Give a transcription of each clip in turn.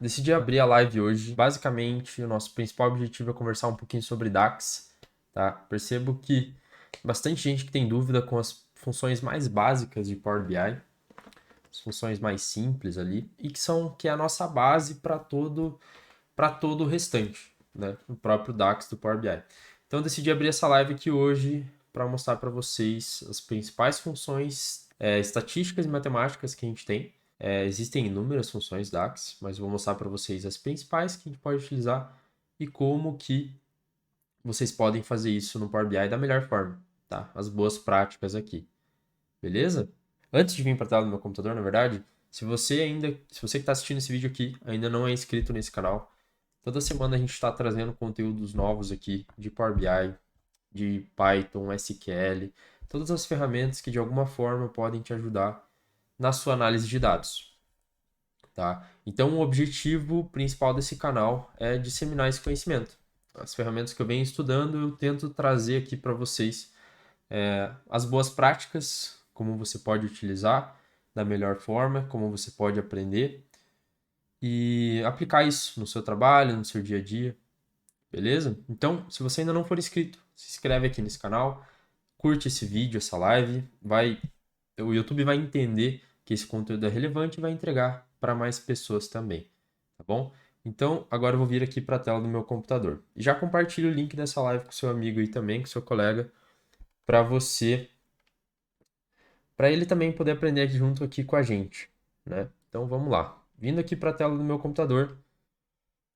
Decidi abrir a live hoje. Basicamente, o nosso principal objetivo é conversar um pouquinho sobre DAX, tá? Percebo que bastante gente que tem dúvida com as funções mais básicas de Power BI, as funções mais simples ali, e que é a nossa base para todo o restante, né? O próprio DAX do Power BI. Então, eu decidi abrir essa live aqui hoje para mostrar para vocês as principais funções estatísticas e matemáticas que a gente tem. Existem inúmeras funções DAX, mas eu vou mostrar para vocês as principais que a gente pode utilizar e como que vocês podem fazer isso no Power BI da melhor forma, tá? As boas práticas aqui, beleza? Antes de vir para a tela do meu computador, na verdade, se você que está assistindo esse vídeo aqui ainda não é inscrito nesse canal, toda semana a gente está trazendo conteúdos novos aqui de Power BI, de Python, SQL, todas as ferramentas que de alguma forma podem te ajudar na sua análise de dados, tá? Então, o objetivo principal desse canal é disseminar esse conhecimento. As ferramentas que eu venho estudando, eu tento trazer aqui para vocês as boas práticas, como você pode utilizar da melhor forma, como você pode aprender e aplicar isso no seu trabalho, no seu dia a dia, beleza? Então, se você ainda não for inscrito, se inscreve aqui nesse canal, curte esse vídeo, essa live, o YouTube vai entender que esse conteúdo é relevante e vai entregar para mais pessoas também, tá bom? Então, agora eu vou vir aqui para a tela do meu computador. E já compartilhe o link dessa live com seu amigo aí também, com seu colega, para para ele também poder aprender junto aqui com a gente, né? Então, vamos lá. Vindo aqui para a tela do meu computador,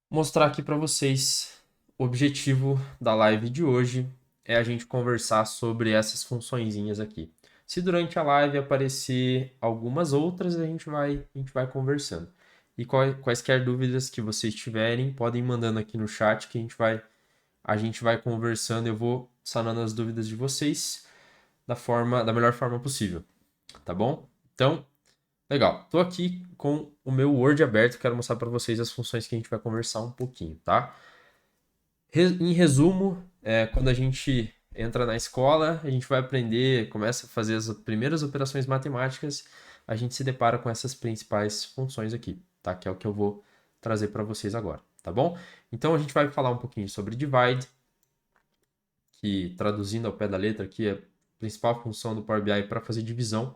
mostrar aqui para vocês o objetivo da live de hoje é a gente conversar sobre essas funçõezinhas aqui. Se durante a live aparecer algumas outras, a gente vai conversando. E quaisquer dúvidas que vocês tiverem, podem ir mandando aqui no chat que a gente vai conversando. Eu vou sanando as dúvidas de vocês da melhor forma possível, tá bom? Então, legal. Estou aqui com o meu Word aberto, quero mostrar para vocês as funções que a gente vai conversar um pouquinho, tá? Em resumo, quando a gente entra na escola, a gente vai aprender, começa a fazer as primeiras operações matemáticas, a gente se depara com essas principais funções aqui, tá? Que é o que eu vou trazer para vocês agora, tá bom? Então a gente vai falar um pouquinho sobre divide, que traduzindo ao pé da letra aqui é a principal função do Power BI para fazer divisão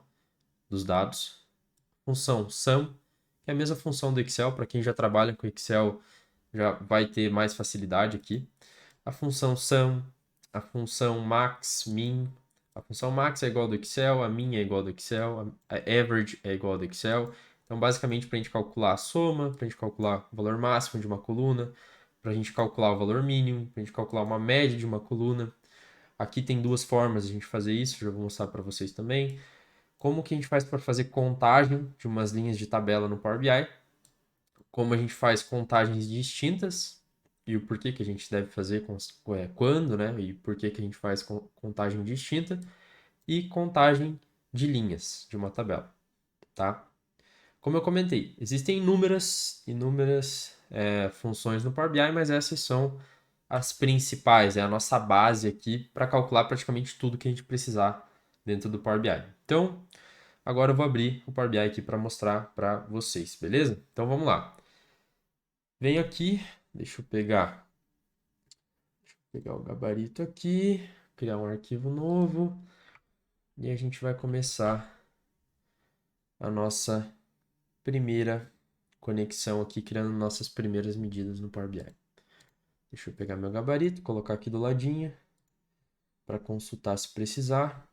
dos dados. Função sum, que é a mesma função do Excel, para quem já trabalha com Excel já vai ter mais facilidade aqui. A função sum, a função max, min. A função max é igual ao do Excel, a min é igual ao do Excel, a average é igual ao do Excel. Então, basicamente, para a gente calcular a soma, para a gente calcular o valor máximo de uma coluna, para a gente calcular o valor mínimo, para a gente calcular uma média de uma coluna. Aqui tem duas formas de a gente fazer isso, já vou mostrar para vocês também. Como que a gente faz para fazer contagem de umas linhas de tabela no Power BI, como a gente faz contagens distintas e o porquê que a gente deve fazer, quando, né? E por que que a gente faz contagem distinta e contagem de linhas de uma tabela, tá? Como eu comentei, existem inúmeras funções no Power BI, mas essas são as principais, é a nossa base aqui para calcular praticamente tudo que a gente precisar dentro do Power BI. Então, agora eu vou abrir o Power BI aqui para mostrar para vocês, beleza? Então vamos lá. Venho aqui, deixa eu pegar o gabarito aqui, criar um arquivo novo e a gente vai começar a nossa primeira conexão aqui, criando nossas primeiras medidas no Power BI. Deixa eu pegar meu gabarito, colocar aqui do ladinho para consultar se precisar.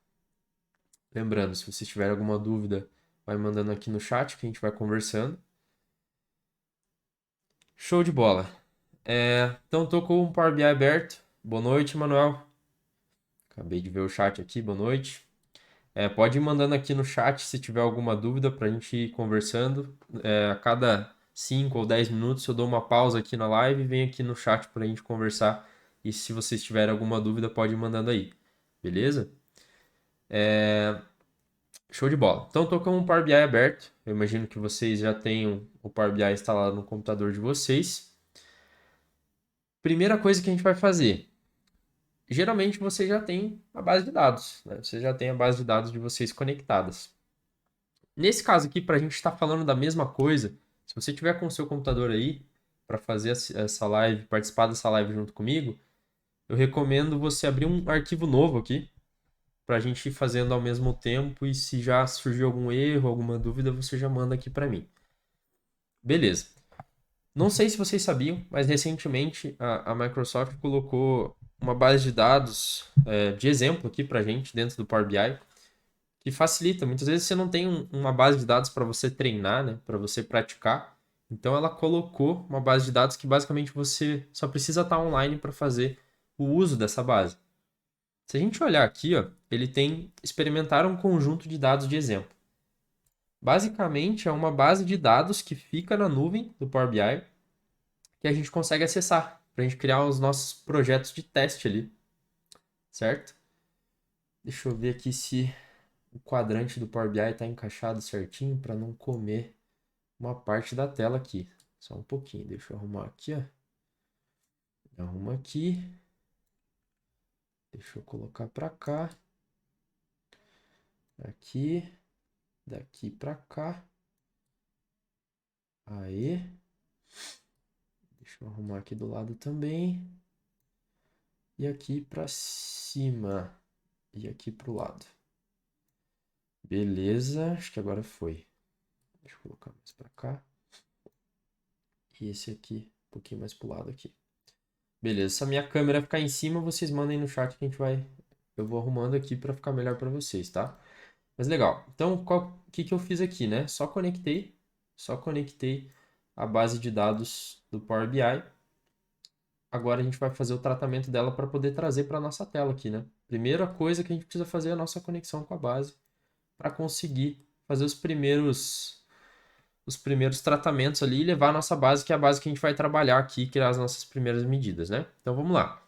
Lembrando, se você tiver alguma dúvida, vai mandando aqui no chat que a gente vai conversando. Show de bola. Então, estou com o Power BI aberto. Boa noite, Manuel. Acabei de ver o chat aqui, boa noite. Pode ir mandando aqui no chat se tiver alguma dúvida para a gente ir conversando. A cada 5 ou 10 minutos eu dou uma pausa aqui na live e venho aqui no chat para a gente conversar. E se vocês tiverem alguma dúvida, pode ir mandando aí. Beleza? Show de bola. Então, estou com o Power BI aberto. Eu imagino que vocês já tenham o Power BI instalado no computador de vocês. Primeira coisa que a gente vai fazer. Geralmente você já tem a base de dados, né? Você já tem a base de dados de vocês conectadas. Nesse caso aqui, para a gente estar falando da mesma coisa, Se você tiver com o seu computador aí para fazer essa live, participar dessa live junto comigo, eu recomendo você abrir um arquivo novo aqui para a gente ir fazendo ao mesmo tempo e se já surgir algum erro, alguma dúvida, você já manda aqui para mim. Beleza. Não sei se vocês sabiam, mas recentemente a Microsoft colocou uma base de dados de exemplo aqui para a gente dentro do Power BI, que facilita. Muitas vezes você não tem uma base de dados para você treinar, né, para você praticar. Então ela colocou uma base de dados que basicamente você só precisa estar online para fazer o uso dessa base. Se a gente olhar aqui, ó, ele tem experimentar um conjunto de dados de exemplo. Basicamente é uma base de dados que fica na nuvem do Power BI que a gente consegue acessar para a gente criar os nossos projetos de teste ali, certo? Deixa eu ver aqui se o quadrante do Power BI está encaixado certinho para não comer uma parte da tela aqui. Só um pouquinho, deixa eu arrumar aqui, ó. Arruma aqui. Deixa eu colocar para cá. Aqui. Daqui para cá. Aí. Deixa eu arrumar aqui do lado também. E aqui para cima. E aqui para o lado. Beleza, acho que agora foi. Deixa eu colocar mais para cá. E esse aqui, um pouquinho mais pro lado aqui. Beleza, se a minha câmera ficar em cima, vocês mandem no chat que a gente vai... Eu vou arrumando aqui para ficar melhor para vocês, tá? Mas legal. Então, o que eu fiz aqui, né? Só conectei a base de dados do Power BI. Agora a gente vai fazer o tratamento dela para poder trazer para nossa tela aqui, né? Primeira coisa que a gente precisa fazer é a nossa conexão com a base para conseguir fazer os primeiros tratamentos ali e levar a nossa base, que é a base que a gente vai trabalhar aqui, criar as nossas primeiras medidas, né? Então vamos lá.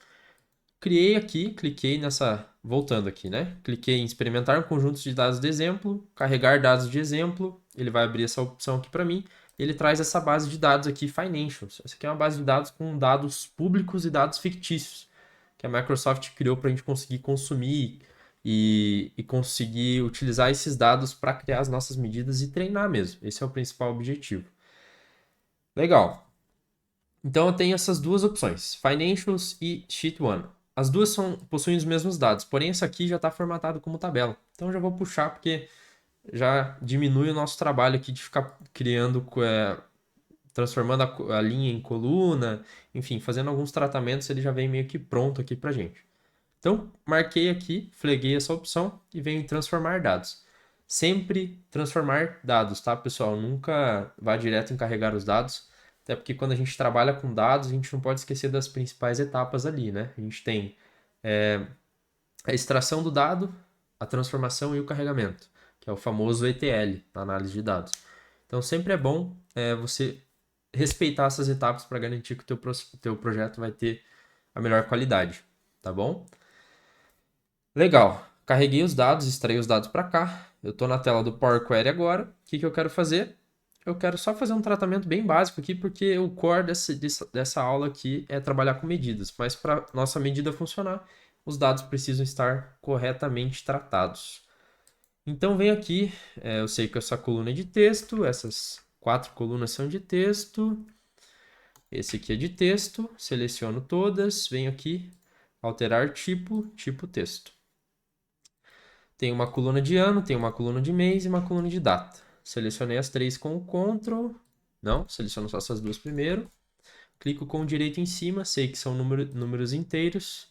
Criei aqui, cliquei nessa, voltando aqui, né? Cliquei em experimentar um conjunto de dados de exemplo, carregar dados de exemplo, ele vai abrir essa opção aqui para mim, ele traz essa base de dados aqui, Financials. Essa aqui é uma base de dados com dados públicos e dados fictícios, que a Microsoft criou para a gente conseguir consumir e conseguir utilizar esses dados para criar as nossas medidas e treinar mesmo. Esse é o principal objetivo. Legal. Então eu tenho essas duas opções, Financials e Sheet One. As duas possuem os mesmos dados, porém essa aqui já está formatado como tabela. Então eu já vou puxar porque já diminui o nosso trabalho aqui de ficar criando, transformando a linha em coluna, enfim, fazendo alguns tratamentos, ele já vem meio que pronto aqui para gente. Então, marquei aqui, fleguei essa opção e venho em transformar dados. Sempre transformar dados, tá, pessoal? Nunca vá direto em carregar os dados, até porque quando a gente trabalha com dados, a gente não pode esquecer das principais etapas ali, né? A gente tem a extração do dado, a transformação e o carregamento, que é o famoso ETL, na análise de dados. Então, sempre é bom você respeitar essas etapas para garantir que o teu projeto vai ter a melhor qualidade, tá bom? Legal. Carreguei os dados, extraí os dados para cá. Eu estou na tela do Power Query agora. O que eu quero fazer? Eu quero só fazer um tratamento bem básico aqui, porque o core dessa aula aqui é trabalhar com medidas. Mas para nossa medida funcionar, os dados precisam estar corretamente tratados. Então, vem aqui. Eu sei que essa coluna é de texto, essas 4 colunas são de texto. Esse aqui é de texto. Seleciono todas, venho aqui, alterar tipo, tipo texto. Tem uma coluna de ano, tem uma coluna de mês e uma coluna de data. Selecionei as três com o Ctrl. Não, seleciono só essas duas primeiro. Clico com o direito em cima, sei que são números inteiros.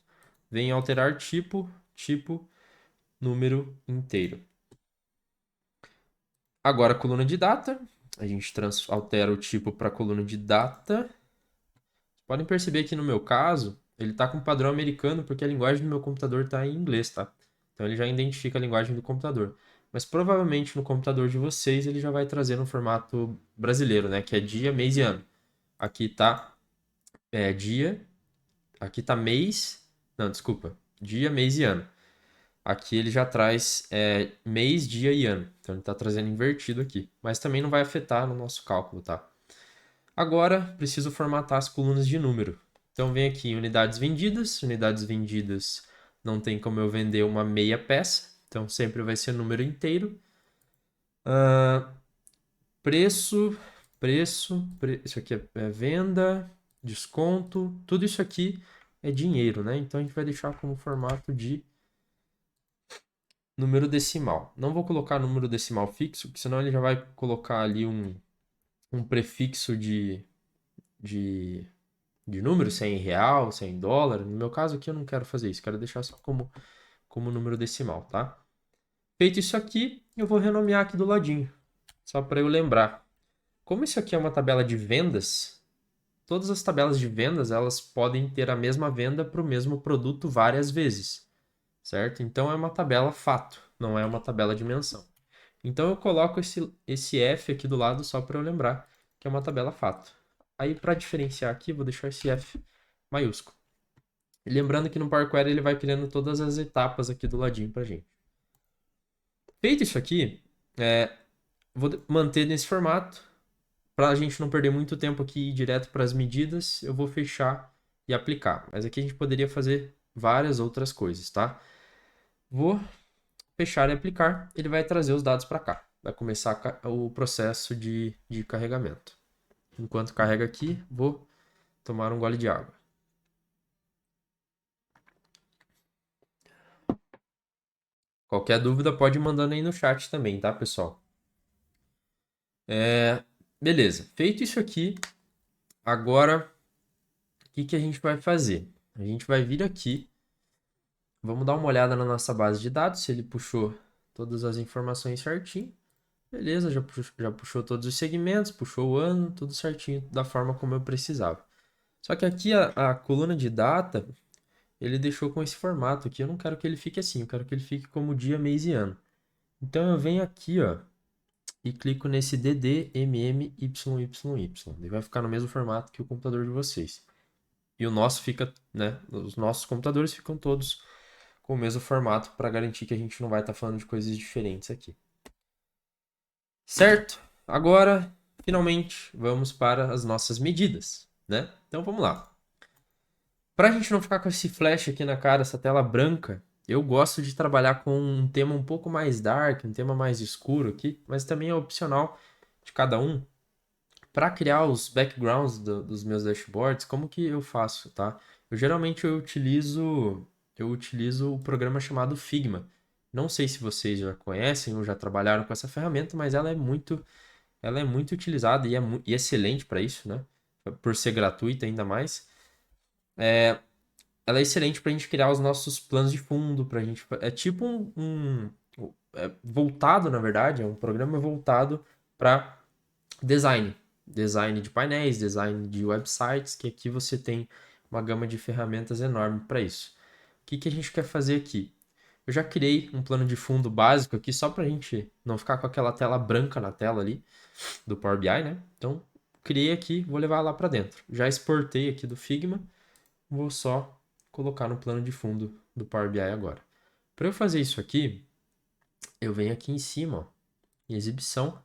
Venho alterar tipo, tipo, número inteiro. Agora a coluna de data. A gente altera o tipo para a coluna de data. Podem perceber que no meu caso, ele está com padrão americano porque a linguagem do meu computador está em inglês, tá? Então ele já identifica a linguagem do computador. Mas provavelmente no computador de vocês ele já vai trazer no formato brasileiro, né? Que é dia, mês e ano. Aqui tá dia, aqui tá mês, não, desculpa, dia, mês e ano. Aqui ele já traz mês, dia e ano. Então ele está trazendo invertido aqui. Mas também não vai afetar no nosso cálculo, tá? Agora preciso formatar as colunas de número. Então vem aqui unidades vendidas. Unidades vendidas não tem como eu vender uma meia peça. Então sempre vai ser número inteiro. Preço. preço, isso aqui é venda, desconto, tudo isso aqui é dinheiro, né? Então a gente vai deixar como formato de número decimal. Não vou colocar número decimal fixo, porque senão ele já vai colocar ali um prefixo de, de número, se é em real, se é em dólar. No meu caso aqui eu não quero fazer isso, quero deixar só como número decimal, tá? Feito isso aqui, eu vou renomear aqui do ladinho, só para eu lembrar. Como isso aqui é uma tabela de vendas, todas as tabelas de vendas elas podem ter a mesma venda para o mesmo produto várias vezes, certo? Então é uma tabela fato, não é uma tabela dimensão. Então eu coloco esse F aqui do lado só para eu lembrar que é uma tabela fato. Aí para diferenciar aqui, vou deixar esse F maiúsculo. E lembrando que no Power Query ele vai criando todas as etapas aqui do ladinho para gente. Feito isso aqui, vou manter nesse formato. Para a gente não perder muito tempo aqui e ir direto para as medidas, eu vou fechar e aplicar. Mas aqui a gente poderia fazer várias outras coisas, tá? Vou fechar e aplicar, ele vai trazer os dados para cá. Vai começar o processo de carregamento. Enquanto carrega aqui, vou tomar um gole de água. Qualquer dúvida pode ir mandando aí no chat também, tá, pessoal? Beleza. Feito isso aqui, agora o que a gente vai fazer? A gente vai vir aqui, vamos dar uma olhada na nossa base de dados, se ele puxou todas as informações certinho. Beleza, já puxou todos os segmentos, puxou o ano, tudo certinho, da forma como eu precisava. Só que aqui a coluna de data, ele deixou com esse formato aqui. Eu não quero que ele fique assim, eu quero que ele fique como dia, mês e ano. Então eu venho aqui, ó, e clico nesse DDMMYYY. Ele vai ficar no mesmo formato que o computador de vocês. E o nosso fica, né? Os nossos computadores ficam todos com o mesmo formato para garantir que a gente não vai estar falando de coisas diferentes aqui. Certo? Agora, finalmente, vamos para as nossas medidas, né? Então vamos lá. Para a gente não ficar com esse flash aqui na cara, essa tela branca, eu gosto de trabalhar com um tema um pouco mais dark, um tema mais escuro aqui, mas também é opcional de cada um. Para criar os backgrounds dos meus dashboards, como que eu faço, tá? Geralmente eu utilizo o programa chamado Figma. Não sei se vocês já conhecem ou já trabalharam com essa ferramenta, mas ela é muito utilizada e excelente para isso, né? Por ser gratuita ainda mais. Ela é excelente para a gente criar os nossos planos de fundo, para a gente. É tipo voltado, na verdade, é um programa voltado para design. Design de painéis, design de websites, que aqui você tem uma gama de ferramentas enorme para isso. O que a gente quer fazer aqui? Eu já criei um plano de fundo básico aqui, só para a gente não ficar com aquela tela branca na tela ali do Power BI, né? Então, criei aqui, vou levar lá para dentro. Já exportei aqui do Figma, vou só colocar no plano de fundo do Power BI agora. Para eu fazer isso aqui, eu venho aqui em cima, ó, em exibição,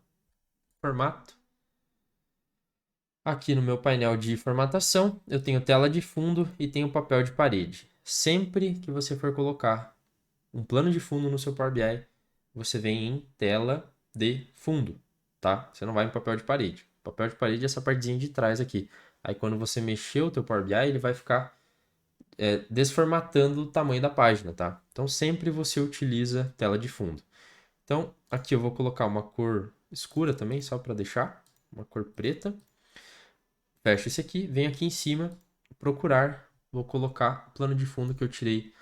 formato. Aqui no meu painel de formatação, eu tenho tela de fundo e tenho papel de parede. Sempre que você for colocar um plano de fundo no seu Power BI, você vem em tela de fundo, tá? Você não vai em papel de parede. Papel de parede é essa partezinha de trás aqui. Aí quando você mexer o teu Power BI, ele vai ficar desformatando o tamanho da página, tá? Então sempre você utiliza tela de fundo. Então aqui eu vou colocar uma cor escura também, só para deixar, uma cor preta. Fecho esse aqui, venho aqui em cima, procurar, vou colocar o plano de fundo que eu tirei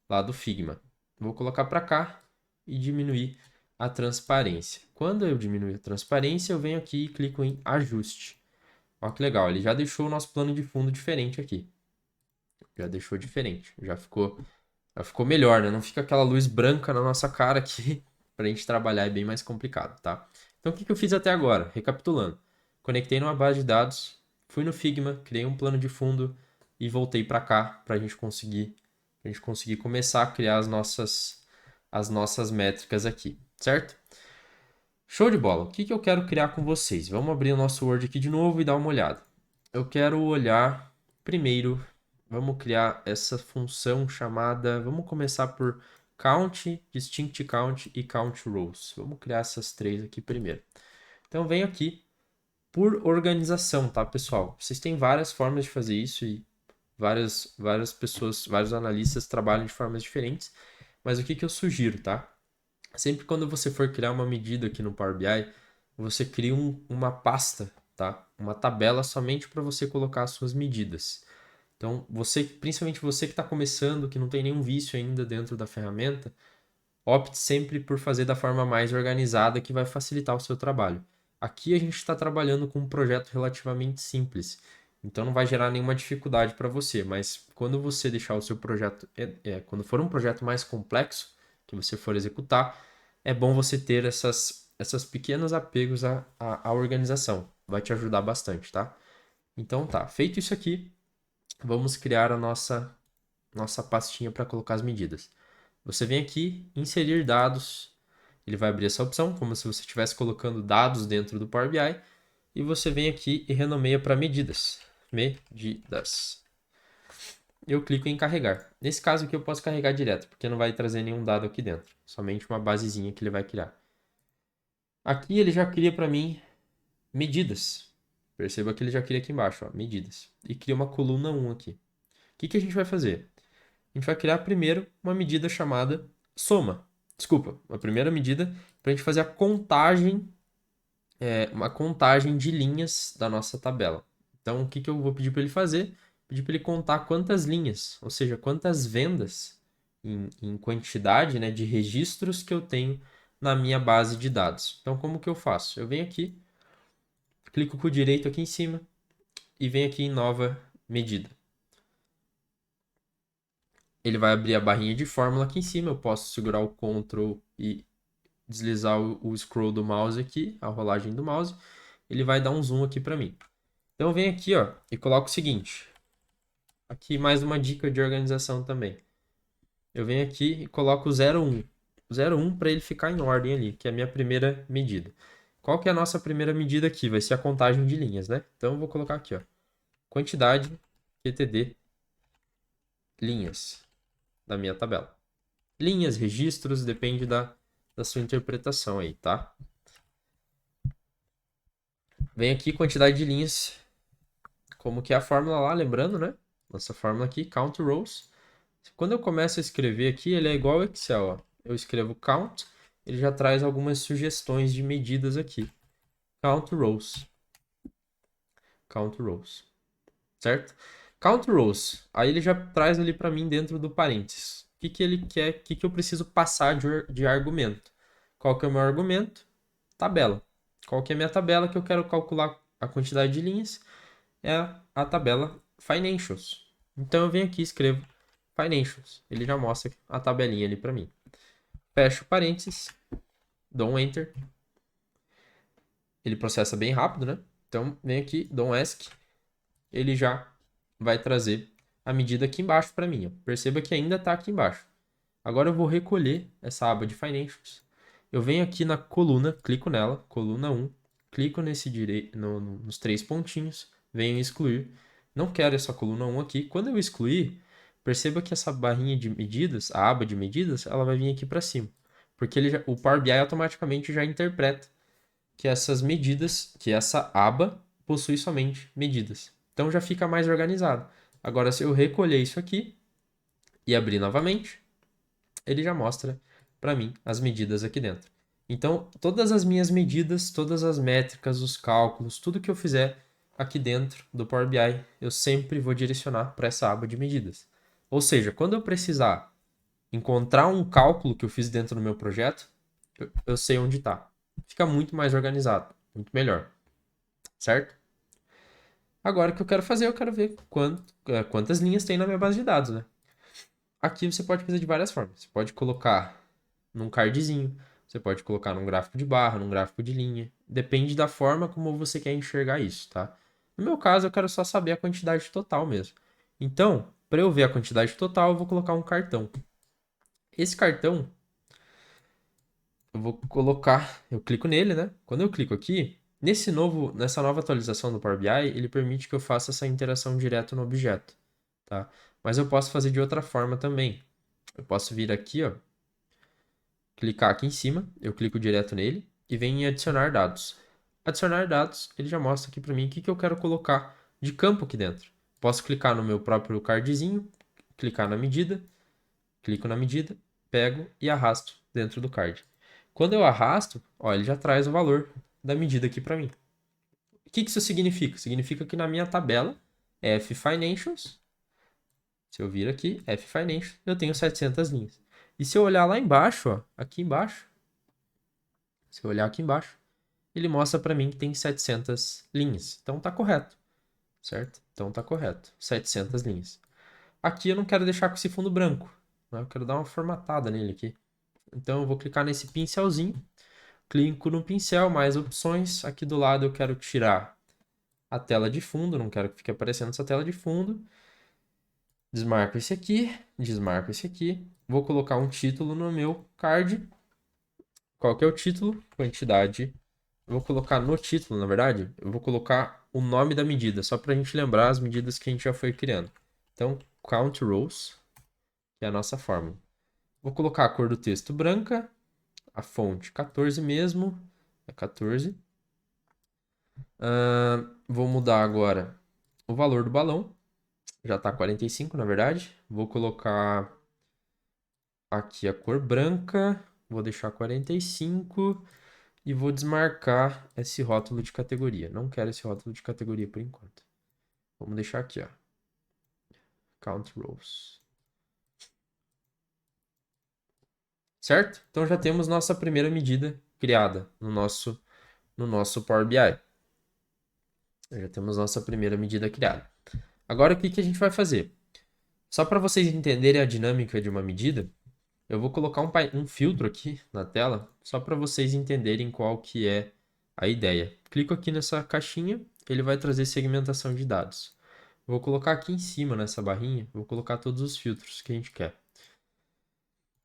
lá do Figma. Vou colocar para cá e diminuir a transparência. Quando eu diminuir a transparência, eu venho aqui e clico em ajuste. Olha que legal, ele já deixou o nosso plano de fundo diferente aqui. Já deixou diferente, já ficou melhor, né? Não fica aquela luz branca na nossa cara aqui. Para a gente trabalhar é bem mais complicado, tá? Então o que eu fiz até agora? Recapitulando. Conectei numa base de dados, fui no Figma, criei um plano de fundo e voltei para cá para a gente conseguir começar a criar as nossas métricas aqui, certo? Show de bola. O que eu quero criar com vocês? Vamos abrir o nosso Word aqui de novo e dar uma olhada. Eu quero olhar primeiro, vamos criar essa função chamada, vamos começar por count, distinct count e count rows. Vamos criar essas três aqui primeiro. Então venho aqui, por organização, tá, pessoal? Vocês têm várias formas de fazer isso e várias pessoas, vários analistas trabalham de formas diferentes, mas o que que eu sugiro, tá? Sempre quando você for criar uma medida aqui no Power BI, você cria uma pasta, tá? Uma tabela somente para você colocar as suas medidas. Então, você, principalmente você que está começando, que não tem nenhum vício ainda dentro da ferramenta, opte sempre por fazer da forma mais organizada que vai facilitar o seu trabalho. Aqui a gente está trabalhando com um projeto relativamente simples, então não vai gerar nenhuma dificuldade para você, mas quando você deixar o seu projeto, quando for um projeto mais complexo, que você for executar, é bom você ter essas pequenos apegos à organização. Vai te ajudar bastante, tá? Então tá, feito isso aqui, vamos criar a nossa pastinha para colocar as medidas. Você vem aqui, inserir dados, ele vai abrir essa opção, como se você estivesse colocando dados dentro do Power BI, e você vem aqui e renomeia para medidas. Medidas. Eu clico em carregar. Nesse caso aqui eu posso carregar direto, porque não vai trazer nenhum dado aqui dentro, somente uma basezinha que ele vai criar. Aqui ele já cria para mim medidas. Perceba que ele já cria aqui embaixo, ó, medidas. E cria uma coluna 1 aqui. O que a gente vai fazer? A gente vai criar primeiro uma medida chamada soma. Desculpa, uma primeira medida para a gente fazer a contagem, uma contagem de linhas da nossa tabela. Então, o que eu vou pedir para ele fazer? Pedir para ele contar quantas linhas, ou seja, quantas vendas em quantidade, né, de registros que eu tenho na minha base de dados. Então, como que eu faço? Eu venho aqui, clico com o direito aqui em cima e venho aqui em nova medida. Ele vai abrir a barrinha de fórmula aqui em cima, eu posso segurar o Ctrl e deslizar o scroll do mouse aqui, a rolagem do mouse, ele vai dar um zoom aqui para mim. Então eu venho aqui, ó, e coloco o seguinte. Aqui mais uma dica de organização também. Eu venho aqui e coloco o 01. O 01 para ele ficar em ordem ali, que é a minha primeira medida. Qual que é a nossa primeira medida aqui? Vai ser a contagem de linhas, né? Então eu vou colocar aqui, ó. Quantidade QTD linhas da minha tabela. Linhas, registros, depende da sua interpretação aí, tá? Vem aqui quantidade de linhas, como que é a fórmula lá, lembrando, né? Nossa fórmula aqui, count rows. Quando eu começo a escrever aqui, ele é igual ao Excel, ó. Eu escrevo count, ele já traz algumas sugestões de medidas aqui. Count rows. Count rows. Certo? Count rows. Aí ele já traz ali para mim dentro do parênteses. O que ele quer, o que eu preciso passar de argumento. Qual que é o meu argumento? Tabela. Qual que é a minha tabela que eu quero calcular a quantidade de linhas? É a tabela Financials. Então eu venho aqui e escrevo Financials. Ele já mostra a tabelinha ali para mim. Fecho parênteses, dou um Enter. Ele processa bem rápido, né? Então venho aqui, dou um ESC. Ele já vai trazer a medida aqui embaixo para mim. Ó. Perceba que ainda está aqui embaixo. Agora eu vou recolher essa aba de Financials. Eu venho aqui na coluna, clico nela, coluna 1, clico nos três pontinhos, venho em excluir. Não quero essa coluna 1 aqui. Quando eu excluir, perceba que essa barrinha de medidas, a aba de medidas, ela vai vir aqui para cima. Porque o Power BI automaticamente já interpreta que essas medidas, que essa aba possui somente medidas. Então já fica mais organizado. Agora, se eu recolher isso aqui e abrir novamente, ele já mostra para mim as medidas aqui dentro. Então, todas as minhas medidas, todas as métricas, os cálculos, tudo que eu fizer aqui dentro do Power BI, eu sempre vou direcionar para essa aba de medidas. Ou seja, quando eu precisar encontrar um cálculo que eu fiz dentro do meu projeto, eu sei onde está. Fica muito mais organizado, muito melhor, certo? Agora o que eu quero fazer, eu quero ver quantas linhas tem na minha base de dados, né? Aqui você pode fazer de várias formas. Você pode colocar num cardzinho, você pode colocar num gráfico de barra, num gráfico de linha. Depende da forma como você quer enxergar isso, tá? No meu caso, eu quero só saber a quantidade total mesmo. Então, para eu ver a quantidade total, eu vou colocar um cartão. Esse cartão, eu vou colocar, eu clico nele, né? Quando eu clico aqui, nessa nova atualização do Power BI, ele permite que eu faça essa interação direto no objeto, tá? Mas eu posso fazer de outra forma também. Eu posso vir aqui, ó, clicar aqui em cima, eu clico direto nele e venho em adicionar dados. adicionar dados, ele já mostra aqui para mim o que eu quero colocar de campo aqui dentro. Posso clicar no meu próprio cardzinho, clicar na medida, clico na medida, pego e arrasto dentro do card. Quando eu arrasto, ó, ele já traz o valor da medida aqui para mim. O que isso significa? Significa que na minha tabela F Financials, se eu vir aqui, F Financials, eu tenho 700 linhas. E se eu olhar lá embaixo, ó, aqui embaixo, se eu olhar aqui embaixo, ele mostra para mim que tem 700 linhas. Então tá correto, certo? Então tá correto, 700 linhas. Aqui eu não quero deixar com esse fundo branco, né? Eu quero dar uma formatada nele aqui. Então eu vou clicar nesse pincelzinho, clico no pincel, mais opções. Aqui do lado eu quero tirar a tela de fundo, não quero que fique aparecendo essa tela de fundo. Desmarco esse aqui, desmarco esse aqui. Vou colocar um título no meu card. Qual que é o título? Quantidade. Eu vou colocar no título, na verdade, eu vou colocar o nome da medida, só para a gente lembrar as medidas que a gente já foi criando. Então, count rows, que é a nossa fórmula. Vou colocar a cor do texto branca, a fonte 14 mesmo, é 14. Vou mudar agora o valor do balão, já está 45 na verdade. Vou colocar aqui a cor branca, vou deixar 45 e vou desmarcar esse rótulo de categoria. Não quero esse rótulo de categoria por enquanto. Vamos deixar aqui, ó. Count rows. Certo? Então já temos nossa primeira medida criada no nosso Power BI. Já temos nossa primeira medida criada. Agora o que a gente vai fazer? Só para vocês entenderem a dinâmica de uma medida, eu vou colocar um filtro aqui na tela, só para vocês entenderem qual que é a ideia. Clico aqui nessa caixinha, ele vai trazer segmentação de dados. Vou colocar aqui em cima, nessa barrinha, vou colocar todos os filtros que a gente quer.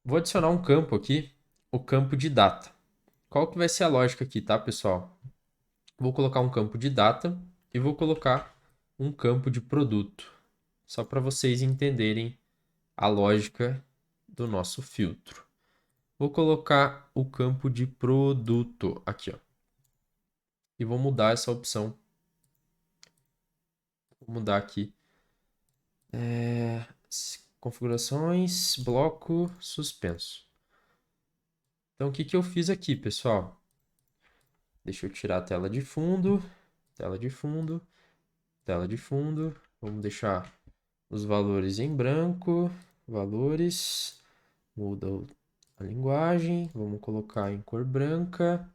Vou adicionar um campo aqui, o campo de data. Qual que vai ser a lógica aqui, tá, pessoal? Vou colocar um campo de data e vou colocar um campo de produto, só para vocês entenderem a lógica do nosso filtro. Vou colocar o campo de produto aqui, ó. E vou mudar essa opção. Vou mudar aqui. Configurações, bloco, suspenso. Então, o que eu fiz aqui, pessoal? Deixa eu tirar a tela de fundo. Tela de fundo. Tela de fundo. Vamos deixar os valores em branco. Valores. Muda a linguagem. Vamos colocar em cor branca.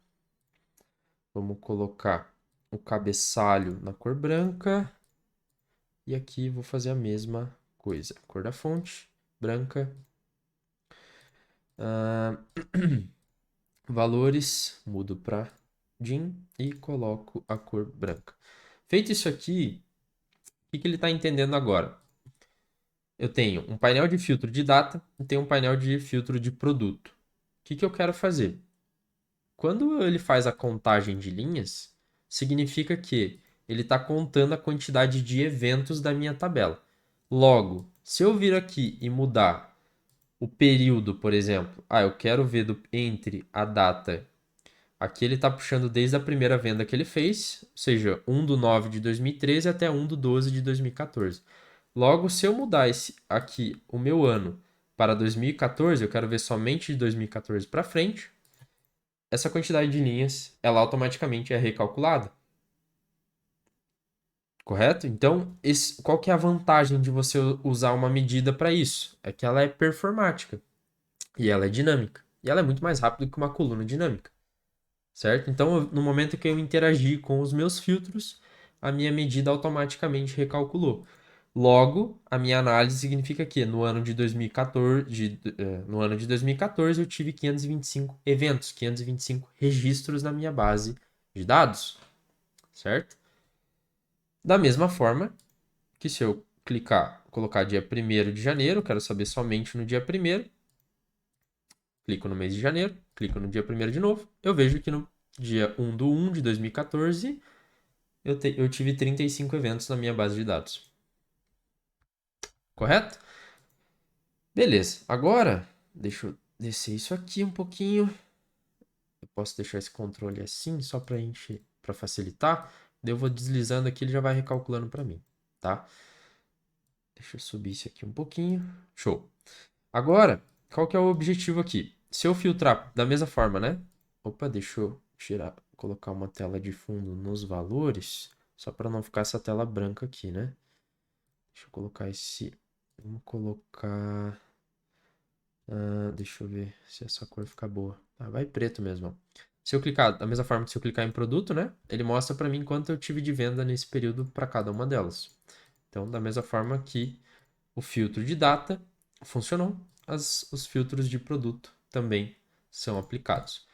Vamos colocar o cabeçalho na cor branca. E aqui vou fazer a mesma coisa. Cor da fonte, branca. Valores, mudo para DIN e coloco a cor branca. Feito isso aqui, o que ele está entendendo agora? Eu tenho um painel de filtro de data e tenho um painel de filtro de produto. O que eu quero fazer? Quando ele faz a contagem de linhas, significa que ele está contando a quantidade de eventos da minha tabela. Logo, se eu vir aqui e mudar o período, por exemplo, eu quero ver entre a data, aqui ele está puxando desde a primeira venda que ele fez, ou seja, 1/9 de 2013 até 1/12 de 2014. Logo, se eu mudar aqui o meu ano para 2014, eu quero ver somente de 2014 para frente, essa quantidade de linhas, ela automaticamente é recalculada. Correto? Então, qual que é a vantagem de você usar uma medida para isso? É que ela é performática e ela é dinâmica. E ela é muito mais rápida que uma coluna dinâmica. Certo? Então, no momento que eu interagi com os meus filtros, a minha medida automaticamente recalculou. Logo, a minha análise significa que no ano de 2014 eu tive 525 eventos, 525 registros na minha base de dados, certo? Da mesma forma que se eu colocar dia 1º de janeiro, quero saber somente no dia 1º, clico no mês de janeiro, clico no dia 1º de novo, eu vejo que no dia 1/1 de 2014 eu tive 35 eventos na minha base de dados. Correto? Beleza. Agora, deixa eu descer isso aqui um pouquinho. Eu posso deixar esse controle assim, só para a gente para facilitar. Daí eu vou deslizando aqui, ele já vai recalculando para mim, tá? Deixa eu subir isso aqui um pouquinho. Show. Agora, qual que é o objetivo aqui? Se eu filtrar da mesma forma, né? Opa, deixa eu tirar, colocar uma tela de fundo nos valores, só para não ficar essa tela branca aqui, né? Deixa eu colocar esse... Vamos colocar... deixa eu ver se essa cor fica boa. Ah, vai preto mesmo, ó. Se eu clicar, da mesma forma que se eu clicar em produto, né? Ele mostra para mim quanto eu tive de venda nesse período para cada uma delas. Então, da mesma forma que o filtro de data funcionou, os filtros de produto também são aplicados.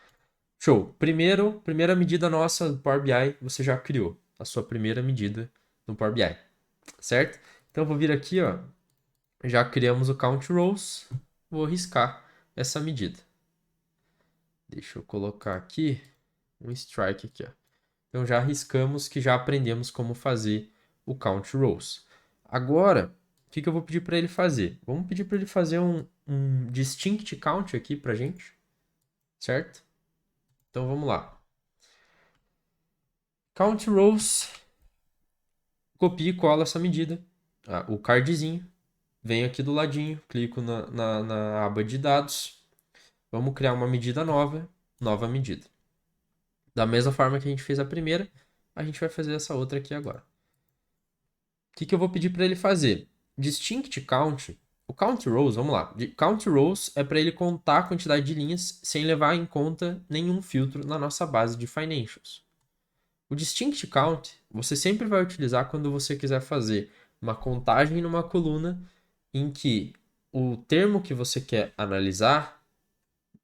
Show! Primeira medida nossa do Power BI, você já criou a sua primeira medida no Power BI, certo? Então, eu vou vir aqui, ó. Já criamos o Count Rows, vou riscar essa medida. Deixa eu colocar aqui um strike aqui, ó. Então já arriscamos que já aprendemos como fazer o Count Rows. Agora, o que eu vou pedir para ele fazer? Vamos pedir para ele fazer um Distinct Count aqui para gente, certo? Então vamos lá. Count Rows, copio e colo essa medida, o cardzinho, venho aqui do ladinho, clico na aba de dados, vamos criar uma medida nova medida. Da mesma forma que a gente fez a primeira, a gente vai fazer essa outra aqui agora. O que eu vou pedir para ele fazer? Distinct Count. O Count Rows, vamos lá. Count Rows é para ele contar a quantidade de linhas sem levar em conta nenhum filtro na nossa base de Financials. O Distinct Count você sempre vai utilizar quando você quiser fazer uma contagem numa coluna em que o termo que você quer analisar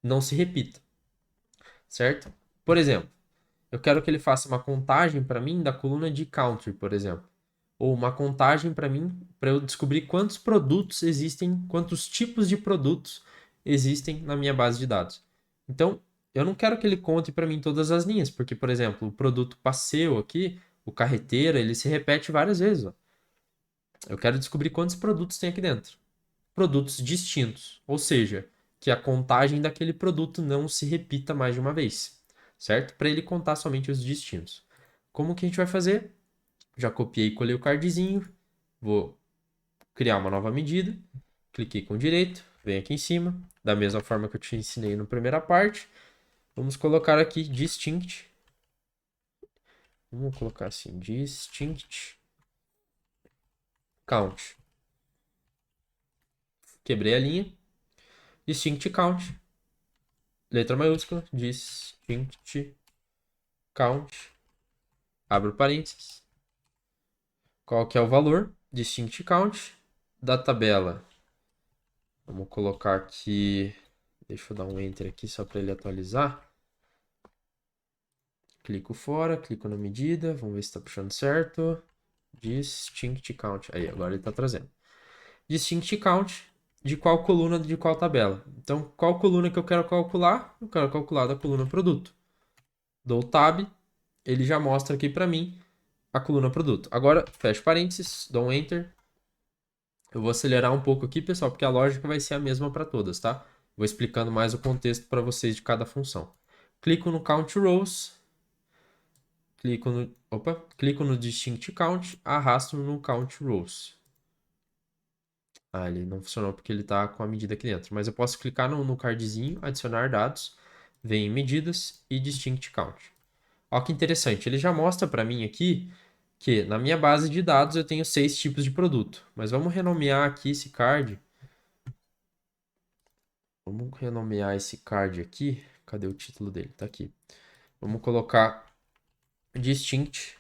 não se repita, certo? Por exemplo, eu quero que ele faça uma contagem para mim da coluna de Country, por exemplo. Ou uma contagem para mim, para eu descobrir quantos produtos existem, quantos tipos de produtos existem na minha base de dados. Então, eu não quero que ele conte para mim todas as linhas, porque, por exemplo, o produto Passeio aqui, o carreteira, ele se repete várias vezes. Ó. Eu quero descobrir quantos produtos tem aqui dentro. Produtos distintos, ou seja, que a contagem daquele produto não se repita mais de uma vez, certo? Para ele contar somente os distintos. Como que a gente vai fazer? Já copiei e colei o cardzinho, vou criar uma nova medida, cliquei com direito, venho aqui em cima, da mesma forma que eu te ensinei na primeira parte, vamos colocar aqui distinct, vamos colocar assim, distinct count, quebrei a linha, distinct count, letra maiúscula, distinct count, abro parênteses, qual que é o valor, distinct count, da tabela, vamos colocar aqui, deixa eu dar um enter aqui só para ele atualizar, clico fora, clico na medida, vamos ver se está puxando certo. Distinct count. Aí, agora ele está trazendo. Distinct count de qual coluna, de qual tabela. Então, qual coluna que eu quero calcular? Eu quero calcular da coluna produto. Dou tab, ele já mostra aqui para mim a coluna produto. Agora, fecho parênteses, dou um enter. Eu vou acelerar um pouco aqui, pessoal, porque a lógica vai ser a mesma para todas, tá? Vou explicando mais o contexto para vocês de cada função. Clico no Count Rows, clico no Distinct Count, arrasto no Count Rows. Ah, ele não funcionou porque ele está com a medida aqui dentro. Mas eu posso clicar no cardzinho, adicionar dados, vem em medidas e Distinct Count. Olha que interessante, ele já mostra para mim aqui que na minha base de dados eu tenho 6 tipos de produto. Mas vamos renomear aqui esse card. Vamos renomear esse card aqui. Cadê o título dele? Tá aqui. Vamos colocar Distinct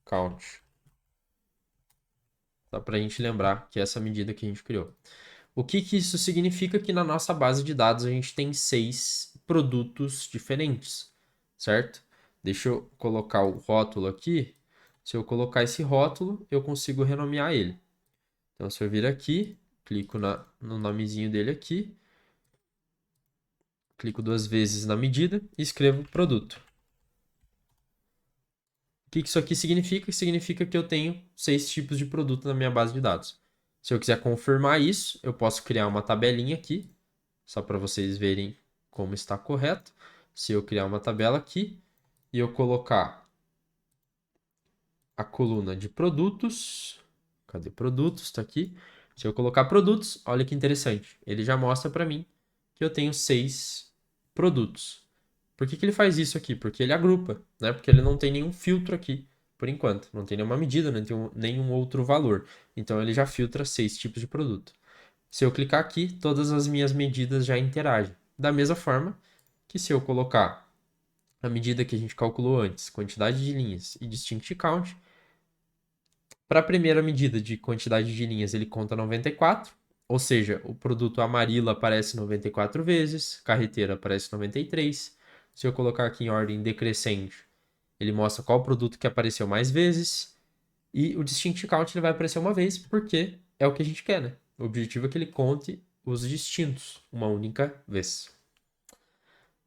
Count. Só para a gente lembrar que é essa medida que a gente criou. O que isso significa? Que na nossa base de dados a gente tem 6 produtos diferentes, certo? Deixa eu colocar o rótulo aqui. Se eu colocar esse rótulo, eu consigo renomear ele. Então, se eu vir aqui, clico no nomezinho dele aqui, clico 2 vezes na medida e escrevo produto. O que isso aqui significa? Significa que eu tenho 6 tipos de produto na minha base de dados. Se eu quiser confirmar isso, eu posso criar uma tabelinha aqui, só para vocês verem como está correto. Se eu criar uma tabela aqui e eu colocar a coluna de produtos, cadê produtos? Está aqui. Se eu colocar produtos, olha que interessante, ele já mostra para mim que eu tenho 6 produtos. Por que ele faz isso aqui? Porque ele agrupa, né? Porque ele não tem nenhum filtro aqui, por enquanto. Não tem nenhuma medida, não tem nenhum outro valor. Então ele já filtra 6 tipos de produto. Se eu clicar aqui, todas as minhas medidas já interagem. Da mesma forma que se eu colocar a medida que a gente calculou antes, quantidade de linhas e distinct count, para a primeira medida de quantidade de linhas, ele conta 94, ou seja, o produto Amarilo aparece 94 vezes, carreteira aparece 93. Se eu colocar aqui em ordem decrescente, ele mostra qual produto que apareceu mais vezes, e o distinct count ele vai aparecer uma vez, porque é o que a gente quer, né? O objetivo é que ele conte os distintos uma única vez.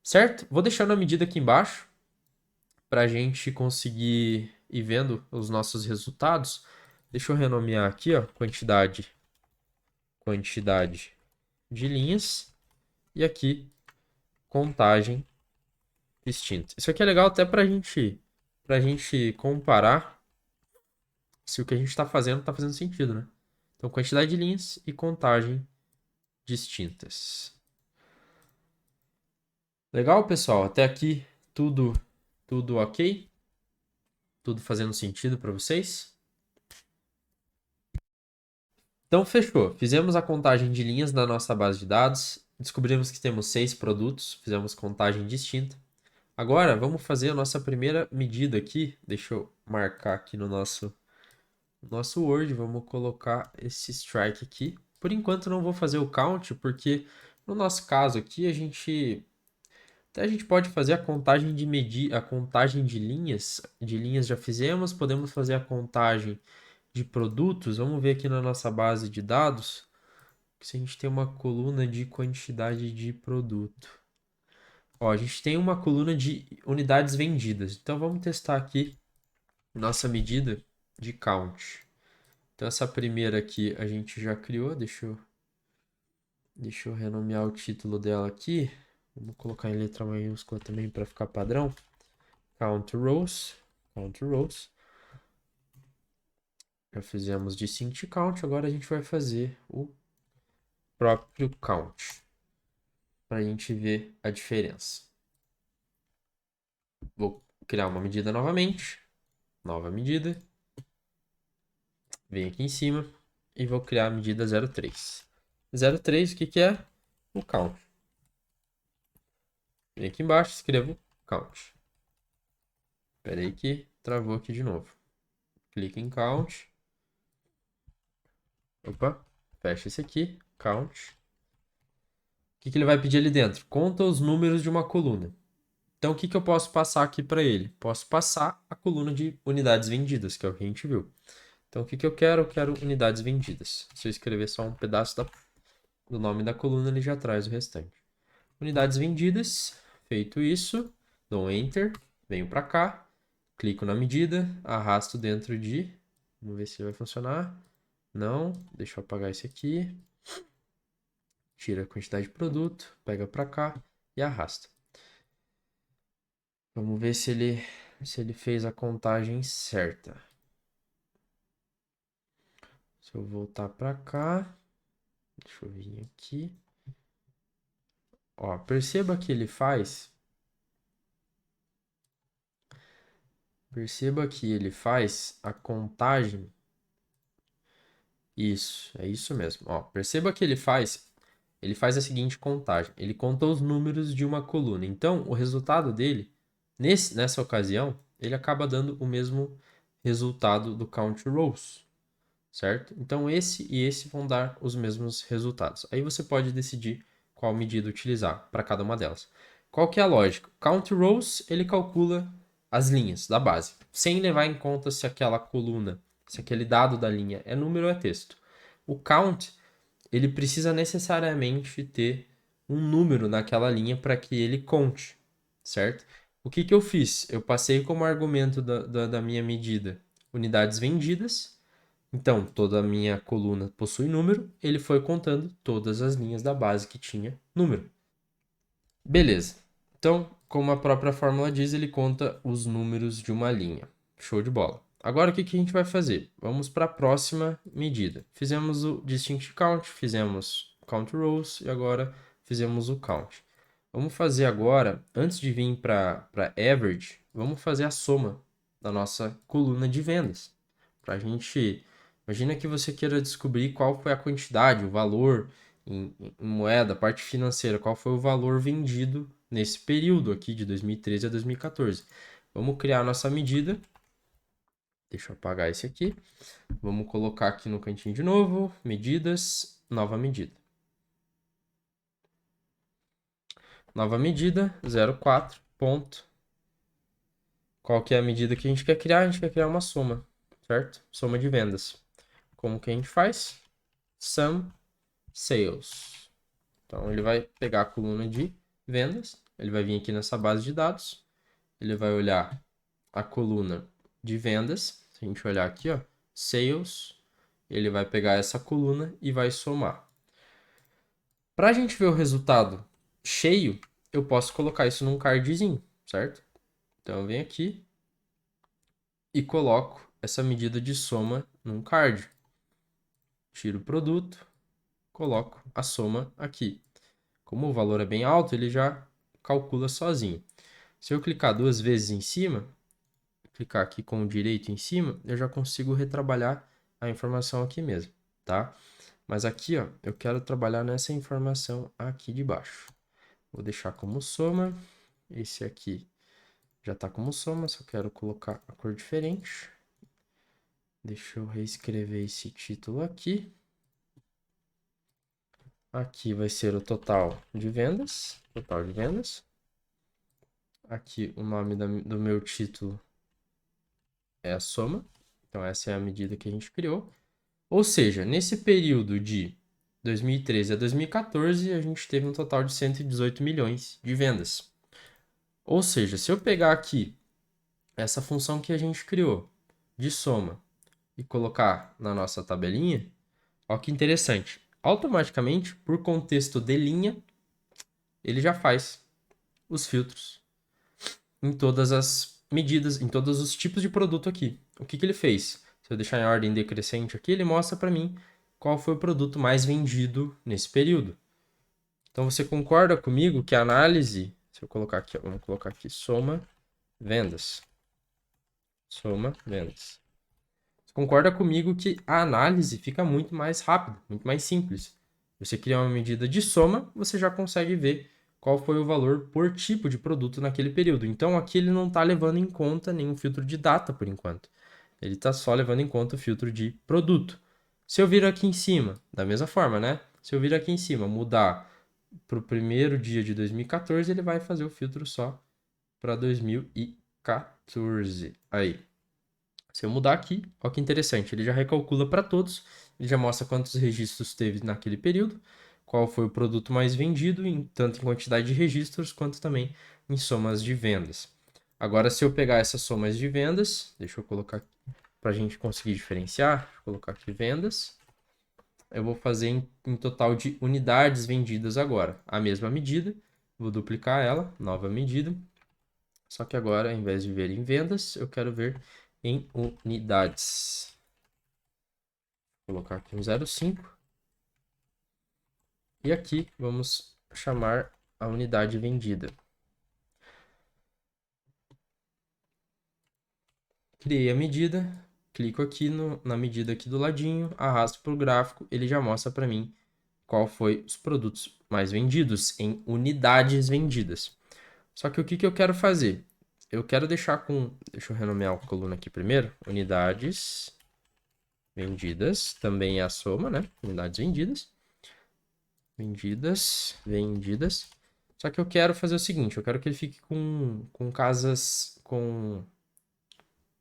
Certo? Vou deixando a medida aqui embaixo, para a gente conseguir ir vendo os nossos resultados. Deixa eu renomear aqui, ó, quantidade de linhas e aqui contagem distinta. Isso aqui é legal até para a gente comparar se o que a gente está fazendo sentido, né? Então, quantidade de linhas e contagem distintas. Legal, pessoal? Até aqui tudo ok? Tudo fazendo sentido para vocês? Então, fechou. Fizemos a contagem de linhas na nossa base de dados. Descobrimos que temos 6 produtos. Fizemos contagem distinta. Agora, vamos fazer a nossa primeira medida aqui. Deixa eu marcar aqui no nosso Word. Vamos colocar esse strike aqui. Por enquanto, não vou fazer o count, porque no nosso caso aqui, a gente pode fazer a contagem a contagem de linhas. De linhas já fizemos. Podemos fazer a contagem de produtos. Vamos ver aqui na nossa base de dados se a gente tem uma coluna de quantidade de produto. Ó, a gente tem uma coluna de unidades vendidas. Então vamos testar aqui nossa medida de count. Então essa primeira aqui a gente já criou. Deixa eu renomear o título dela aqui. Vamos colocar em letra maiúscula também para ficar padrão. Count rows. Já fizemos distinct count, agora a gente vai fazer o próprio count, para a gente ver a diferença. Vou criar uma medida novamente, nova medida, venho aqui em cima e vou criar a medida 03. 03, o que é? O count. Vem aqui embaixo, escrevo count. Espera aí que travou aqui de novo. Clique em count. Opa, fecha esse aqui, count. O que ele vai pedir ali dentro? Conta os números de uma coluna. Então, o que eu posso passar aqui para ele? Posso passar a coluna de unidades vendidas, que é o que a gente viu. Então, o que eu quero? Eu quero unidades vendidas. Se eu escrever só um pedaço do nome da coluna, ele já traz o restante. Unidades vendidas. Feito isso, dou um Enter, venho para cá, clico na medida, arrasto dentro de... Vamos ver se vai funcionar. Não, deixa eu apagar esse aqui. Tira a quantidade de produto, pega para cá e arrasta. Vamos ver se ele fez a contagem certa. Se eu voltar para cá, deixa eu vir aqui. Ó, perceba que ele faz a contagem. Isso, é isso mesmo. Ó, perceba que ele faz a seguinte contagem. Ele conta os números de uma coluna. Então, o resultado dele, nessa ocasião, ele acaba dando o mesmo resultado do count rows, certo? Então, esse e esse vão dar os mesmos resultados. Aí você pode decidir qual medida utilizar para cada uma delas. Qual que é a lógica? Count rows, ele calcula as linhas da base, sem levar em conta se aquela coluna, se aquele dado da linha é número ou é texto. O count, ele precisa necessariamente ter um número naquela linha para que ele conte, certo? O que eu fiz? Eu passei como argumento da minha medida unidades vendidas. Então, toda a minha coluna possui número. Ele foi contando todas as linhas da base que tinha número. Beleza. Então, como a própria fórmula diz, ele conta os números de uma linha. Show de bola. Agora, o que a gente vai fazer? Vamos para a próxima medida. Fizemos o distinct count, fizemos count rows e agora fizemos o count. Vamos fazer agora, antes de vir para average, vamos fazer a soma da nossa coluna de vendas. Para a gente... Imagina que você queira descobrir qual foi a quantidade, o valor em moeda, a parte financeira, qual foi o valor vendido nesse período aqui de 2013 a 2014. Vamos criar a nossa medida. Deixa eu apagar esse aqui. Vamos colocar aqui no cantinho de novo, medidas, nova medida. Nova medida, 04, ponto. Qual que é a medida que a gente quer criar? A gente quer criar uma soma, certo? Soma de vendas. Como que a gente faz? Sum sales. Então, ele vai pegar a coluna de vendas, ele vai vir aqui nessa base de dados, ele vai olhar a coluna de vendas, se a gente olhar aqui, ó, sales, ele vai pegar essa coluna e vai somar. Para a gente ver o resultado cheio, eu posso colocar isso num cardzinho, certo? Então, eu venho aqui e coloco essa medida de soma num card. Tiro o produto, coloco a soma aqui. Como o valor é bem alto, ele já calcula sozinho. Se eu clicar 2 vezes em cima, clicar aqui com o direito em cima, eu já consigo retrabalhar a informação aqui mesmo, tá? Mas aqui, ó, eu quero trabalhar nessa informação aqui de baixo. Vou deixar como soma. Esse aqui já está como soma, só quero colocar a cor diferente. Deixa eu reescrever esse título aqui. Aqui vai ser o total de vendas. Total de vendas. Aqui o nome do meu título é a soma. Então, essa é a medida que a gente criou. Ou seja, nesse período de 2013 a 2014, a gente teve um total de 118 milhões de vendas. Ou seja, se eu pegar aqui essa função que a gente criou de soma e colocar na nossa tabelinha, olha que interessante. Automaticamente, por contexto de linha, ele já faz os filtros em todas as medidas, em todos os tipos de produto aqui. O que ele fez? Se eu deixar em ordem decrescente aqui, ele mostra para mim qual foi o produto mais vendido nesse período. Então, você concorda comigo que a análise, se eu colocar aqui, vamos colocar aqui soma vendas. Soma vendas. Você concorda comigo que a análise fica muito mais rápida, muito mais simples. Você cria uma medida de soma, você já consegue ver qual foi o valor por tipo de produto naquele período. Então, aqui ele não está levando em conta nenhum filtro de data por enquanto. Ele está só levando em conta o filtro de produto. Se eu vir aqui em cima, da mesma forma, né? Se eu vir aqui em cima, mudar para o primeiro dia de 2014, ele vai fazer o filtro só para 2014. Aí. Se eu mudar aqui, olha que interessante, ele já recalcula para todos, ele já mostra quantos registros teve naquele período, qual foi o produto mais vendido, tanto em quantidade de registros, quanto também em somas de vendas. Agora, se eu pegar essas somas de vendas, deixa eu colocar aqui para a gente conseguir diferenciar, vou colocar aqui vendas, eu vou fazer em total de unidades vendidas agora. A mesma medida, vou duplicar ela, nova medida, só que agora, ao invés de ver em vendas, eu quero ver em unidades. Vou colocar aqui um 0,5. E aqui vamos chamar a unidade vendida. Criei a medida, clico aqui na medida aqui do ladinho, arrasto para o gráfico, ele já mostra para mim qual foi os produtos mais vendidos em unidades vendidas. Só que o que eu quero fazer? Eu quero deixar com... Deixa eu renomear a coluna aqui primeiro. Unidades vendidas, também é a soma, né? Unidades vendidas. Vendidas. Só que eu quero fazer o seguinte, eu quero que ele fique com casas, com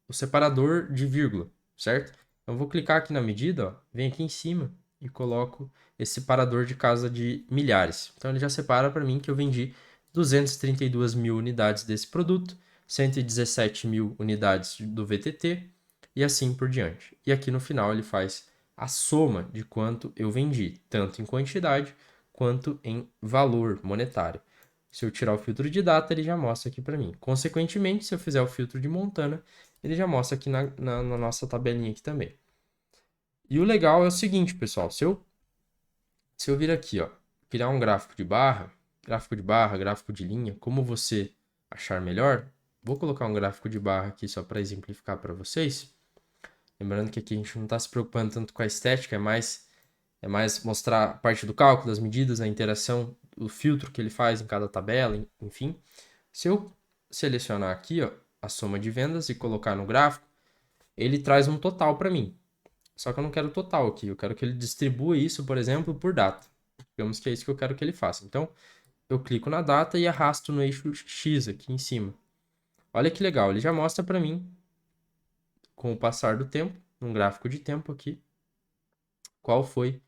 o separador de vírgula, certo? Então, eu vou clicar aqui na medida, ó, venho aqui em cima e coloco esse separador de casa de milhares. Então, ele já separa para mim que eu vendi 232 mil unidades desse produto, 117 mil unidades do VTT e assim por diante. E aqui no final ele faz a soma de quanto eu vendi, tanto em quantidade quanto em valor monetário. Se eu tirar o filtro de data, ele já mostra aqui para mim. Consequentemente, se eu fizer o filtro de Montana, ele já mostra aqui na nossa tabelinha aqui também. E o legal é o seguinte, pessoal. Se eu vir aqui, ó, criar um gráfico de barra, gráfico de linha, como você achar melhor, vou colocar um gráfico de barra aqui só para exemplificar para vocês. Lembrando que aqui a gente não está se preocupando tanto com a estética, é mais mostrar a parte do cálculo, das medidas, a interação, o filtro que ele faz em cada tabela, enfim. Se eu selecionar aqui, ó, a soma de vendas e colocar no gráfico, ele traz um total para mim. Só que eu não quero total aqui, eu quero que ele distribua isso, por exemplo, por data. Digamos que é isso que eu quero que ele faça. Então, eu clico na data e arrasto no eixo X aqui em cima. Olha que legal, ele já mostra para mim, com o passar do tempo, num gráfico de tempo aqui, qual foi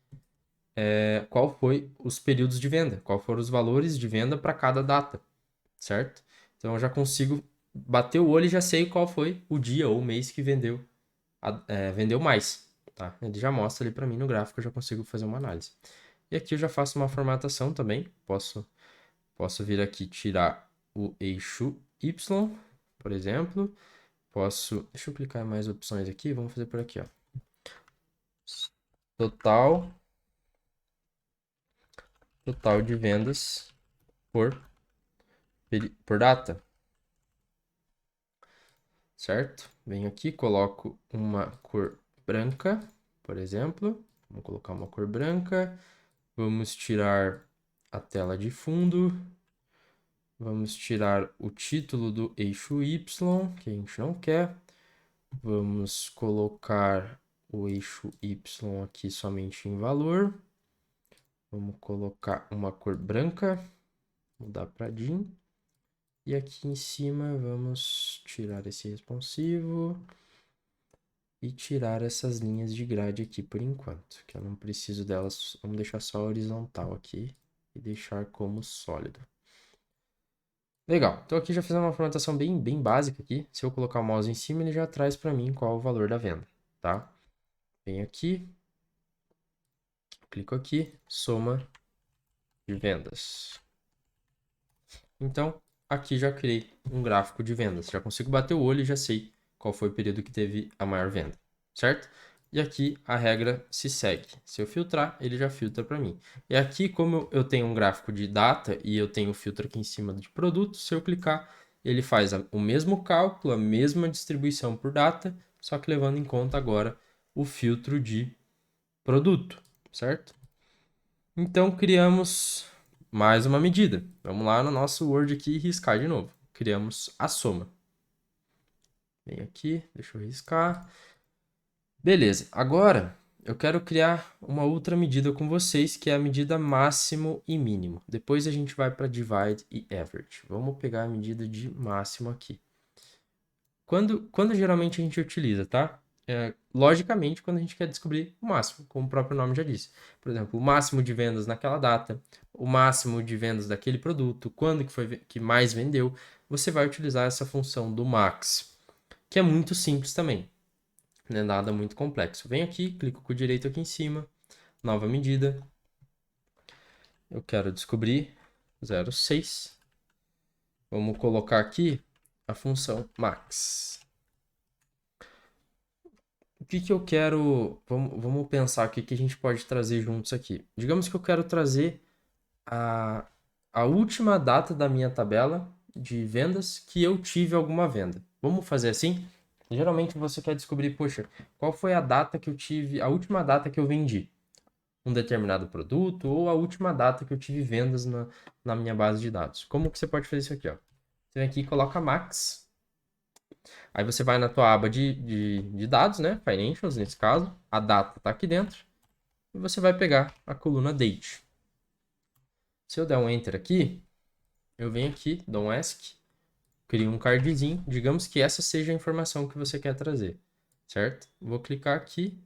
os períodos de venda, qual foram os valores de venda para cada data, certo? Então eu já consigo bater o olho e já sei qual foi o dia ou o mês que vendeu mais, tá? Ele já mostra ali para mim no gráfico, eu já consigo fazer uma análise. E aqui eu já faço uma formatação também, posso vir aqui tirar o eixo Y, por exemplo, deixa eu clicar em mais opções aqui, vamos fazer por aqui, ó. Total de vendas por data, certo? Venho aqui, coloco uma cor branca, por exemplo. Vamos colocar uma cor branca. Vamos tirar a tela de fundo. Vamos tirar o título do eixo Y, que a gente não quer. Vamos colocar o eixo Y aqui somente em valor. Vamos colocar uma cor branca. Mudar para DIN. E aqui em cima vamos tirar esse responsivo e tirar essas linhas de grade aqui por enquanto, que eu não preciso delas. Vamos deixar só horizontal aqui e deixar como sólido. Legal, então aqui já fiz uma formatação bem básica aqui. Se eu colocar o mouse em cima, ele já traz para mim qual é o valor da venda, tá? Venho aqui, clico aqui, soma de vendas. Então, aqui já criei um gráfico de vendas. Já consigo bater o olho e já sei qual foi o período que teve a maior venda, certo? E aqui a regra se segue. Se eu filtrar, ele já filtra para mim. E aqui, como eu tenho um gráfico de data e eu tenho o filtro aqui em cima de produto, se eu clicar, ele faz o mesmo cálculo, a mesma distribuição por data, só que levando em conta agora o filtro de produto, certo? Então, criamos mais uma medida. Vamos lá no nosso Word aqui e riscar de novo. Criamos a soma. Vem aqui, deixa eu riscar. Beleza, agora eu quero criar uma outra medida com vocês, que é a medida máximo e mínimo. Depois a gente vai para divide e average. Vamos pegar a medida de máximo aqui. Quando geralmente a gente utiliza, tá? Logicamente, quando a gente quer descobrir o máximo, como o próprio nome já disse. Por exemplo, o máximo de vendas naquela data, o máximo de vendas daquele produto, quando que foi que mais vendeu, você vai utilizar essa função do max, que é muito simples também, não é nada muito complexo. Venho aqui, clico com o direito aqui em cima, nova medida. Eu quero descobrir 0,6. Vamos colocar aqui a função max. O que eu quero... Vamos pensar o que a gente pode trazer juntos aqui. Digamos que eu quero trazer a última data da minha tabela de vendas que eu tive alguma venda. Vamos fazer assim? Geralmente você quer descobrir, poxa, qual foi a data que eu tive, a última data que eu vendi um determinado produto ou a última data que eu tive vendas na minha base de dados. Como que você pode fazer isso aqui, ó? Você vem aqui e coloca max. Aí você vai na tua aba de dados, né? Financials, nesse caso. A data está aqui dentro. E você vai pegar a coluna date. Se eu der um enter aqui, eu venho aqui, dou um ask, crio um cardzinho. Digamos que essa seja a informação que você quer trazer, certo? Vou clicar aqui.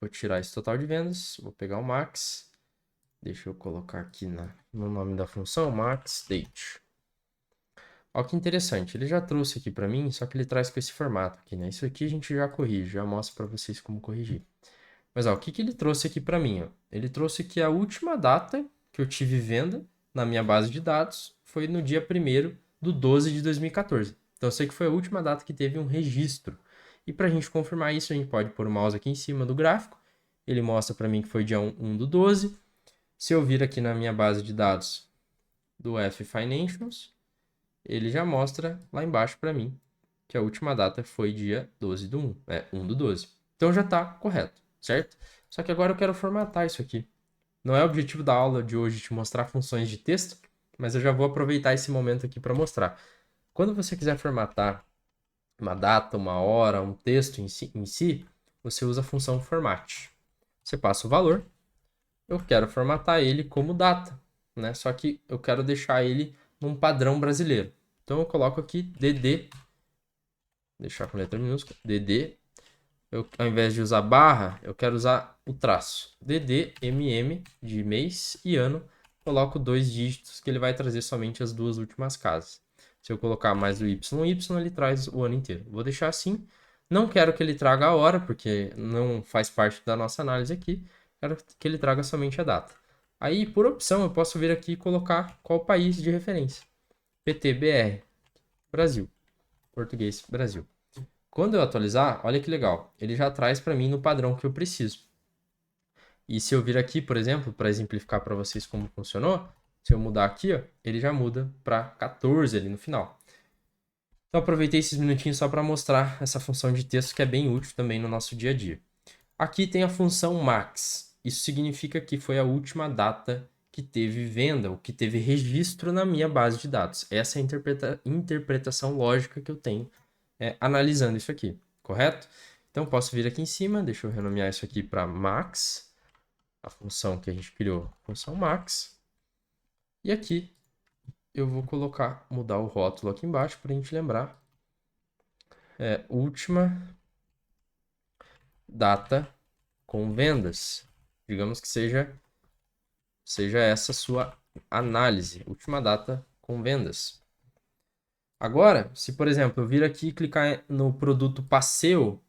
Vou tirar esse total de vendas. Vou pegar o max. Deixa eu colocar aqui no nome da função, max date. Olha que interessante, ele já trouxe aqui para mim, só que ele traz com esse formato aqui, né? Isso aqui a gente já corrige, já mostro para vocês como corrigir. Mas ó, o que ele trouxe aqui para mim? Ó? Ele trouxe aqui a última data que eu tive venda na minha base de dados foi no dia 1º do 12 de 2014. Então eu sei que foi a última data que teve um registro. E para a gente confirmar isso, a gente pode pôr o mouse aqui em cima do gráfico. Ele mostra para mim que foi dia 1 do 12. Se eu vir aqui na minha base de dados do F Financials, ele já mostra lá embaixo para mim que a última data foi dia 12 do 1, 1 do 12. Então já está correto, certo? Só que agora eu quero formatar isso aqui. Não é o objetivo da aula de hoje te mostrar funções de texto, mas eu já vou aproveitar esse momento aqui para mostrar. Quando você quiser formatar uma data, uma hora, um texto em si, você usa a função format. Você passa o valor, eu quero formatar ele como data, né? Só que eu quero deixar ele num padrão brasileiro. Então eu coloco aqui DD, deixar com letra minúscula, DD. Ao invés de usar barra, eu quero usar o traço. DD, MM, de mês e ano, coloco 2 dígitos, que ele vai trazer somente as 2 últimas casas. Se eu colocar mais o YY, ele traz o ano inteiro. Vou deixar assim. Não quero que ele traga a hora, porque não faz parte da nossa análise aqui. Quero que ele traga somente a data. Aí, por opção, eu posso vir aqui e colocar qual país de referência. PTBR, Brasil. Português, Brasil. Quando eu atualizar, olha que legal, ele já traz para mim no padrão que eu preciso. E se eu vir aqui, por exemplo, para exemplificar para vocês como funcionou, se eu mudar aqui, ó, ele já muda para 14 ali no final. Então aproveitei esses minutinhos só para mostrar essa função de texto que é bem útil também no nosso dia a dia. Aqui tem a função max. Isso significa que foi a última data que teve venda, ou que teve registro na minha base de dados. Essa é a interpretação lógica que eu tenho analisando isso aqui, correto? Então, posso vir aqui em cima, deixa eu renomear isso aqui para max, a função que a gente criou, função max. E aqui eu vou colocar, mudar o rótulo aqui embaixo para a gente lembrar. Última data com vendas. Digamos que seja essa sua análise, última data com vendas. Agora, se por exemplo eu vir aqui e clicar no produto Passeio,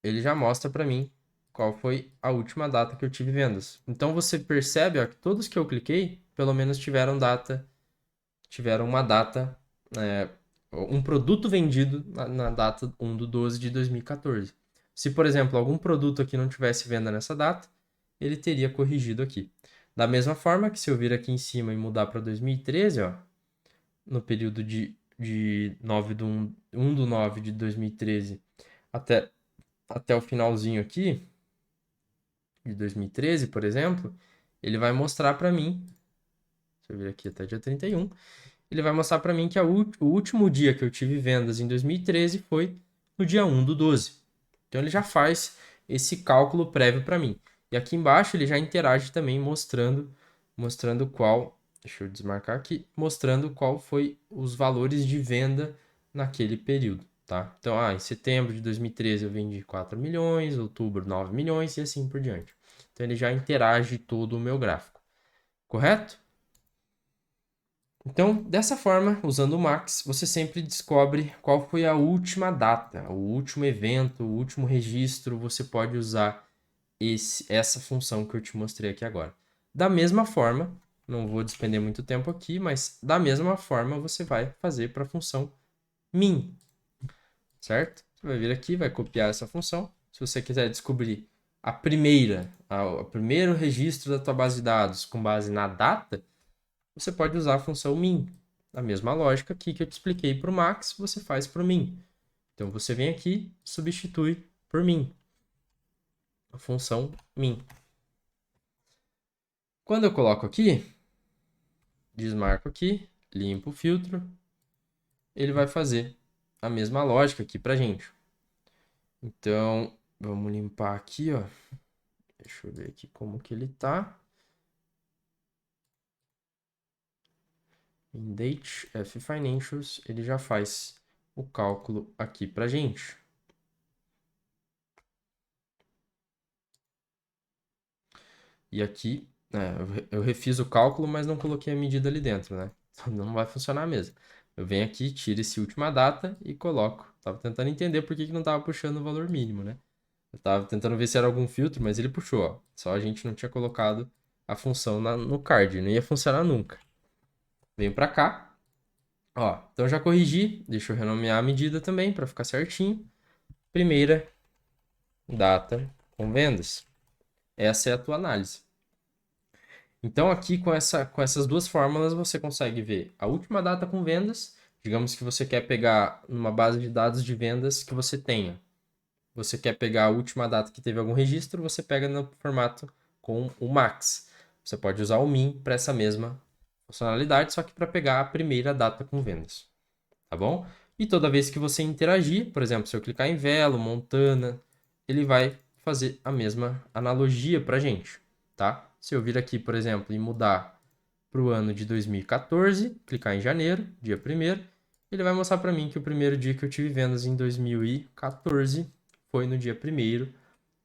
ele já mostra para mim qual foi a última data que eu tive vendas. Então você percebe, ó, que todos que eu cliquei, pelo menos tiveram uma data, um produto vendido na data 1 do 12 de 2014. Se, por exemplo, algum produto aqui não tivesse venda nessa data, ele teria corrigido aqui. Da mesma forma que se eu vir aqui em cima e mudar para 2013, ó, no período de 1 do 9 de 2013 até o finalzinho aqui, de 2013, por exemplo, ele vai mostrar para mim, se eu vir aqui até dia 31, ele vai mostrar para mim que o último dia que eu tive vendas em 2013 foi no dia 1 do 12. Então ele já faz esse cálculo prévio para mim. E aqui embaixo ele já interage também mostrando qual, deixa eu desmarcar aqui, mostrando qual foi os valores de venda naquele período, tá? Então, em setembro de 2013 eu vendi 4 milhões, outubro 9 milhões e assim por diante. Então ele já interage todo o meu gráfico, correto? Então, dessa forma, usando o Max, você sempre descobre qual foi a última data, o último evento, o último registro. Você pode usar essa função que eu te mostrei aqui agora. Da mesma forma, não vou despender muito tempo aqui, mas da mesma forma você vai fazer para a função min, certo? Você vai vir aqui, vai copiar essa função. Se você quiser descobrir o primeiro registro da tua base de dados com base na data, você pode usar a função min. A mesma lógica aqui que eu te expliquei para o max, você faz para o min. Então você vem aqui, substitui por min. A função min. Quando eu coloco aqui, desmarco aqui, limpo o filtro, ele vai fazer a mesma lógica aqui para gente. Então, vamos limpar aqui, ó. Deixa eu ver aqui como que ele tá. Em Date F Financials, ele já faz o cálculo aqui pra gente. E aqui, eu refiz o cálculo, mas não coloquei a medida ali dentro, né? Então não vai funcionar mesmo. Eu venho aqui, tiro esse última data e coloco. Tava tentando entender por que não tava puxando o valor mínimo, né? Eu tava tentando ver se era algum filtro, mas ele puxou, ó. Só a gente não tinha colocado a função no card, não ia funcionar nunca. Venho para cá, ó, então já corrigi, deixa eu renomear a medida também para ficar certinho. Primeira data com vendas. Essa é a tua análise. Então aqui com essas duas fórmulas você consegue ver a última data com vendas. Digamos que você quer pegar numa base de dados de vendas que você tenha. Você quer pegar a última data que teve algum registro, você pega no formato com o max. Você pode usar o min para essa mesma funcionalidade, só que para pegar a primeira data com vendas. Tá bom? E toda vez que você interagir, por exemplo, se eu clicar em Velo, Montana, ele vai fazer a mesma analogia para a gente, tá? Se eu vir aqui, por exemplo, e mudar para o ano de 2014, clicar em janeiro, dia 1º, ele vai mostrar para mim que o primeiro dia que eu tive vendas em 2014 foi no dia 1º,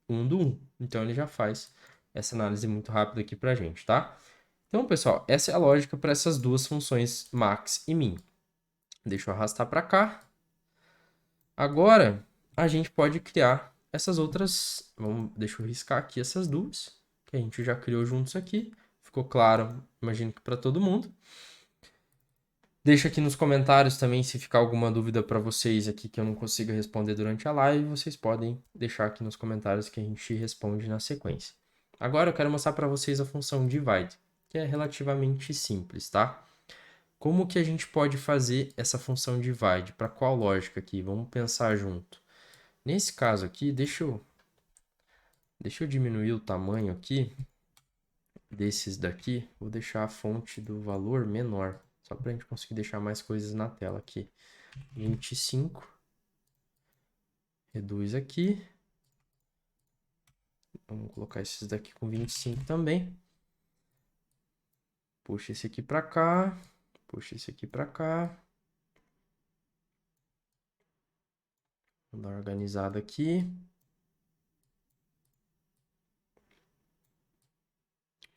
1/1. Então ele já faz essa análise muito rápida aqui para a gente, tá? Então, pessoal, essa é a lógica para essas duas funções max e min. Deixa eu arrastar para cá. Agora, a gente pode criar essas outras... deixa eu riscar aqui essas duas, que a gente já criou juntos aqui. Ficou claro, imagino que para todo mundo. Deixa aqui nos comentários também se ficar alguma dúvida para vocês aqui que eu não consiga responder durante a live. Vocês podem deixar aqui nos comentários que a gente responde na sequência. Agora eu quero mostrar para vocês a função divide, que é relativamente simples, tá? Como que a gente pode fazer essa função divide? Para qual lógica aqui? Vamos pensar junto. Nesse caso aqui, deixa eu diminuir o tamanho aqui desses daqui. Vou deixar a fonte do valor menor, só para a gente conseguir deixar mais coisas na tela aqui. 25. Reduz aqui. Vamos colocar esses daqui com 25 também. Puxa esse aqui para cá. Puxa esse aqui para cá. Vou dar uma organizada aqui.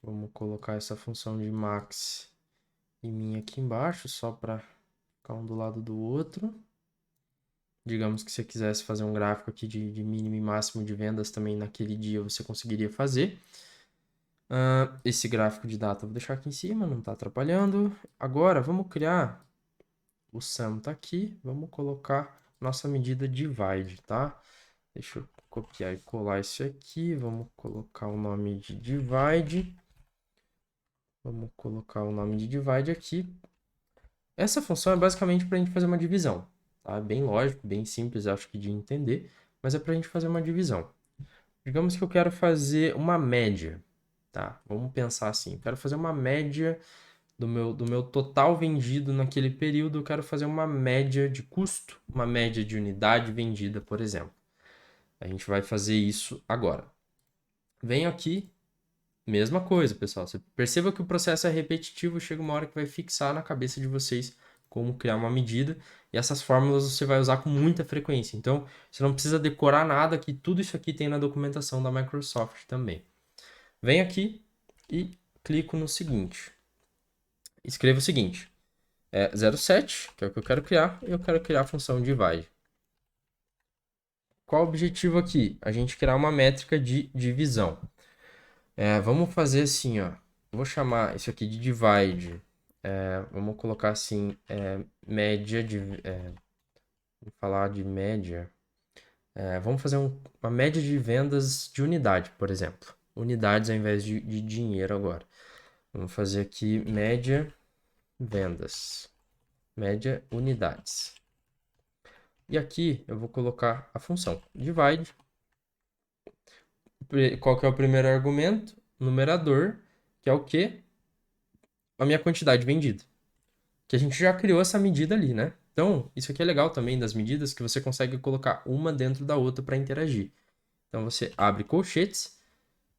Vamos colocar essa função de max e min aqui embaixo, só para ficar um do lado do outro. Digamos que você quisesse fazer um gráfico aqui de mínimo e máximo de vendas também naquele dia, você conseguiria fazer. Esse gráfico de data eu vou deixar aqui em cima, não está atrapalhando. Agora, vamos criar... O sum está aqui, vamos colocar nossa medida divide, tá? Deixa eu copiar e colar isso aqui. Vamos colocar o nome de divide. Vamos colocar o nome de divide aqui. Essa função é basicamente para a gente fazer uma divisão. Tá? Bem lógico, bem simples, acho que de entender. Mas é para a gente fazer uma divisão. Digamos que eu quero fazer uma média. Tá? Vamos pensar assim. Eu quero fazer uma média do meu total vendido naquele período. Eu quero fazer uma média de custo. Uma média de unidade vendida, por exemplo. A gente vai fazer isso agora. Venho aqui. Mesma coisa, pessoal. Você perceba que o processo é repetitivo, chega uma hora que vai fixar na cabeça de vocês como criar uma medida. E essas fórmulas você vai usar com muita frequência. Então, você não precisa decorar nada, que tudo isso aqui tem na documentação da Microsoft também. Venho aqui e clico no seguinte. Escrevo o seguinte. 07, que é o que eu quero criar, e eu quero criar a função divide. Qual o objetivo aqui? A gente criar uma métrica de divisão. Vamos fazer assim, ó. Vou chamar isso aqui de divide. Vamos colocar assim, média de... vou falar de média. Vamos fazer uma média de vendas de unidade, por exemplo. Unidades ao invés de dinheiro agora. Vamos fazer aqui média vendas. Média unidades. E aqui eu vou colocar a função divide. Qual que é o primeiro argumento? Numerador, que é o quê? A minha quantidade vendida. Que a gente já criou essa medida ali, né? Então, isso aqui é legal também das medidas, que você consegue colocar uma dentro da outra para interagir. Então, você abre colchetes,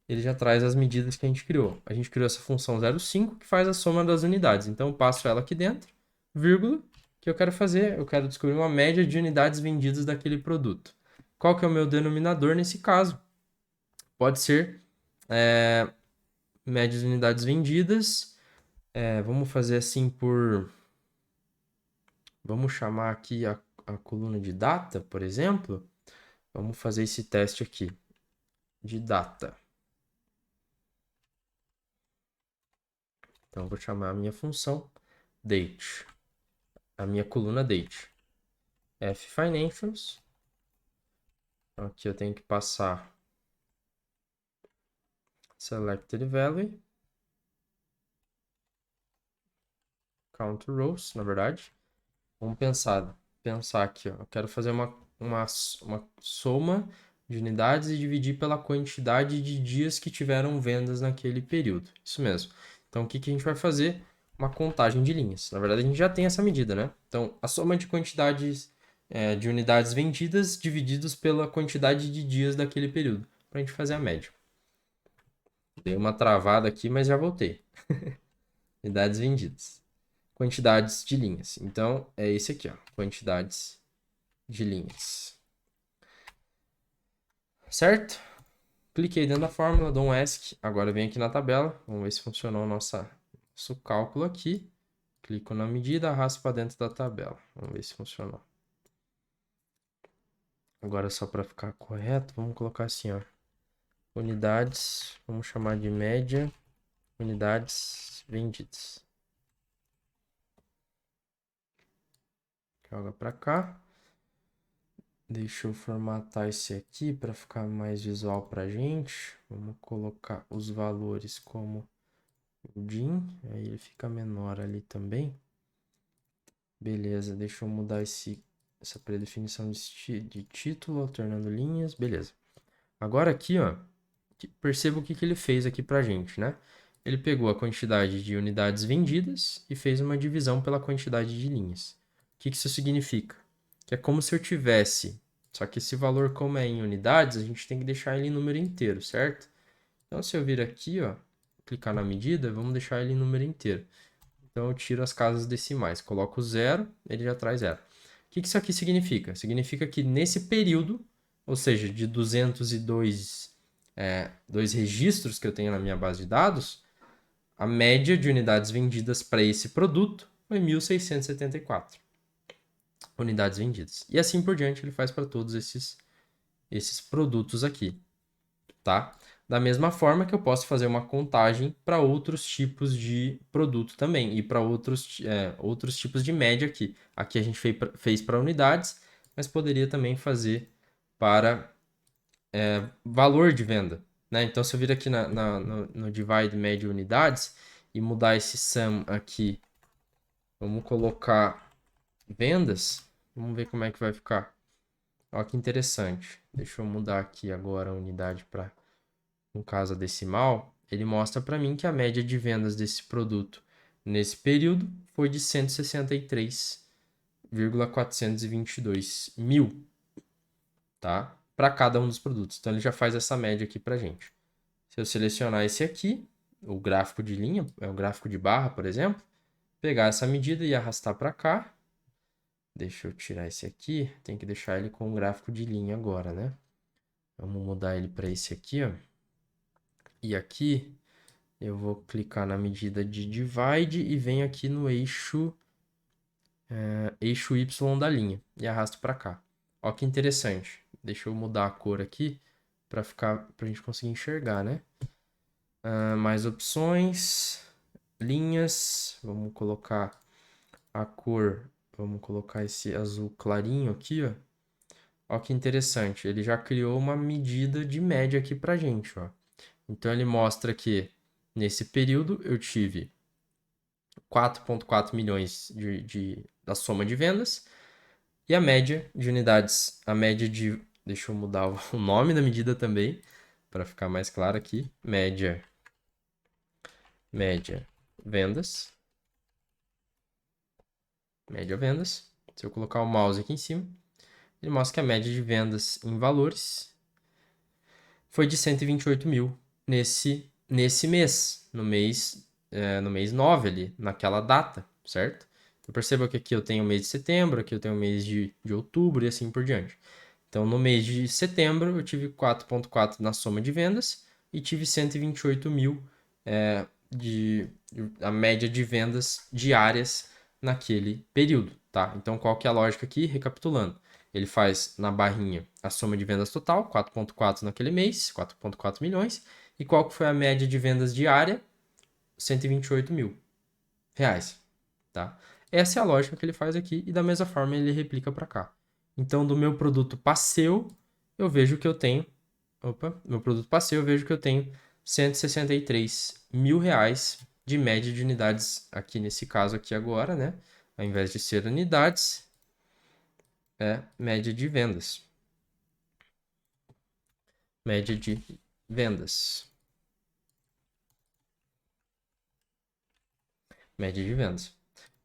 ele já traz as medidas que a gente criou. A gente criou essa função 0,5 que faz a soma das unidades. Então, eu passo ela aqui dentro, vírgula, o que eu quero fazer? Eu quero descobrir uma média de unidades vendidas daquele produto. Qual que é o meu denominador nesse caso? Pode ser média de unidades vendidas. Vamos fazer assim por... Vamos chamar aqui a coluna de data, por exemplo. Vamos fazer esse teste aqui de data. Então, eu vou chamar a minha função date, a minha coluna date. F financials. Aqui eu tenho que passar selected value, count rows, na verdade. Vamos pensar aqui, ó. Eu quero fazer uma soma de unidades e dividir pela quantidade de dias que tiveram vendas naquele período. Isso mesmo. Então, o que que a gente vai fazer? Uma contagem de linhas. Na verdade, a gente já tem essa medida, né? Então, a soma de quantidades de unidades vendidas divididos pela quantidade de dias daquele período, para a gente fazer a média. Dei uma travada aqui, mas já voltei. Unidades vendidas. Quantidades de linhas. Então, é esse aqui, ó. Quantidades de linhas. Certo? Cliquei dentro da fórmula, dou um ESC. Agora venho aqui na tabela. Vamos ver se funcionou o nosso cálculo aqui. Clico na medida, arrasto para dentro da tabela. Vamos ver se funcionou. Agora, só para ficar correto, vamos colocar assim, ó. Unidades, vamos chamar de média, unidades vendidas. Joga para cá. Deixa eu formatar esse aqui para ficar mais visual para a gente. Vamos colocar os valores como o DIN, aí ele fica menor ali também. Beleza, deixa eu mudar essa predefinição de título, alternando linhas, beleza. Agora aqui, ó, perceba o que ele fez aqui pra gente, né? Ele pegou a quantidade de unidades vendidas e fez uma divisão pela quantidade de linhas. O que isso significa? Que é como se eu tivesse, só que esse valor, como é em unidades, a gente tem que deixar ele em número inteiro, certo? Então, se eu vir aqui, ó, clicar na medida, vamos deixar ele em número inteiro. Então, eu tiro as casas decimais, coloco 0, ele já traz 0. O que isso aqui significa? Significa que nesse período, ou seja, de 202 dois registros que eu tenho na minha base de dados, a média de unidades vendidas para esse produto foi 1.674 unidades vendidas. E assim por diante ele faz para todos esses produtos aqui, tá? Da mesma forma que eu posso fazer uma contagem para outros tipos de produto também e para outros tipos de média aqui. Aqui a gente fez para unidades, mas poderia também fazer para valor de venda, né? Então, se eu vir aqui no divide média unidades e mudar esse sum aqui, vamos colocar vendas, vamos ver como é que vai ficar. Olha que interessante. Deixa eu mudar aqui agora a unidade para, no caso, a decimal. Ele mostra para mim que a média de vendas desse produto nesse período foi de 163,422 mil, tá? Para cada um dos produtos. Então, ele já faz essa média aqui para gente. Se eu selecionar esse aqui, o gráfico de linha, o gráfico de barra, por exemplo, pegar essa medida e arrastar para cá. Deixa eu tirar esse aqui, tem que deixar ele com o gráfico de linha agora, né? Vamos mudar ele para esse aqui, ó. E aqui eu vou clicar na medida de divide e venho aqui no eixo Y da linha e arrasto para cá. Ó que interessante. Deixa eu mudar a cor aqui para a gente conseguir enxergar, né? Mais opções, linhas, vamos colocar a cor, vamos colocar esse azul clarinho aqui, ó. Ó que interessante, ele já criou uma medida de média aqui pra gente, ó. Então ele mostra que nesse período eu tive 4,4 milhões da soma de vendas e a média de unidades, deixa eu mudar o nome da medida também, para ficar mais claro aqui, média vendas, média vendas. Se eu colocar o mouse aqui em cima, ele mostra que a média de vendas em valores foi de 128 mil nesse mês, no mês 9 ali, naquela data, certo? Então perceba que aqui eu tenho o mês de setembro, aqui eu tenho o mês de outubro e assim por diante. Então no mês de setembro eu tive 4,4 na soma de vendas e tive 128 mil a média de vendas diárias naquele período, tá? Então qual que é a lógica aqui? Recapitulando. Ele faz na barrinha a soma de vendas total, 4,4 naquele mês, 4,4 milhões. E qual que foi a média de vendas diária? 128 mil reais, tá? Essa é a lógica que ele faz aqui e da mesma forma ele replica para cá. Então, do meu produto Passeu, eu vejo que eu tenho... Opa, meu produto Passeu, eu vejo que eu tenho 163 mil reais de média de unidades aqui nesse caso aqui agora, né? Ao invés de ser unidades, é média de vendas. Média de vendas. Média de vendas.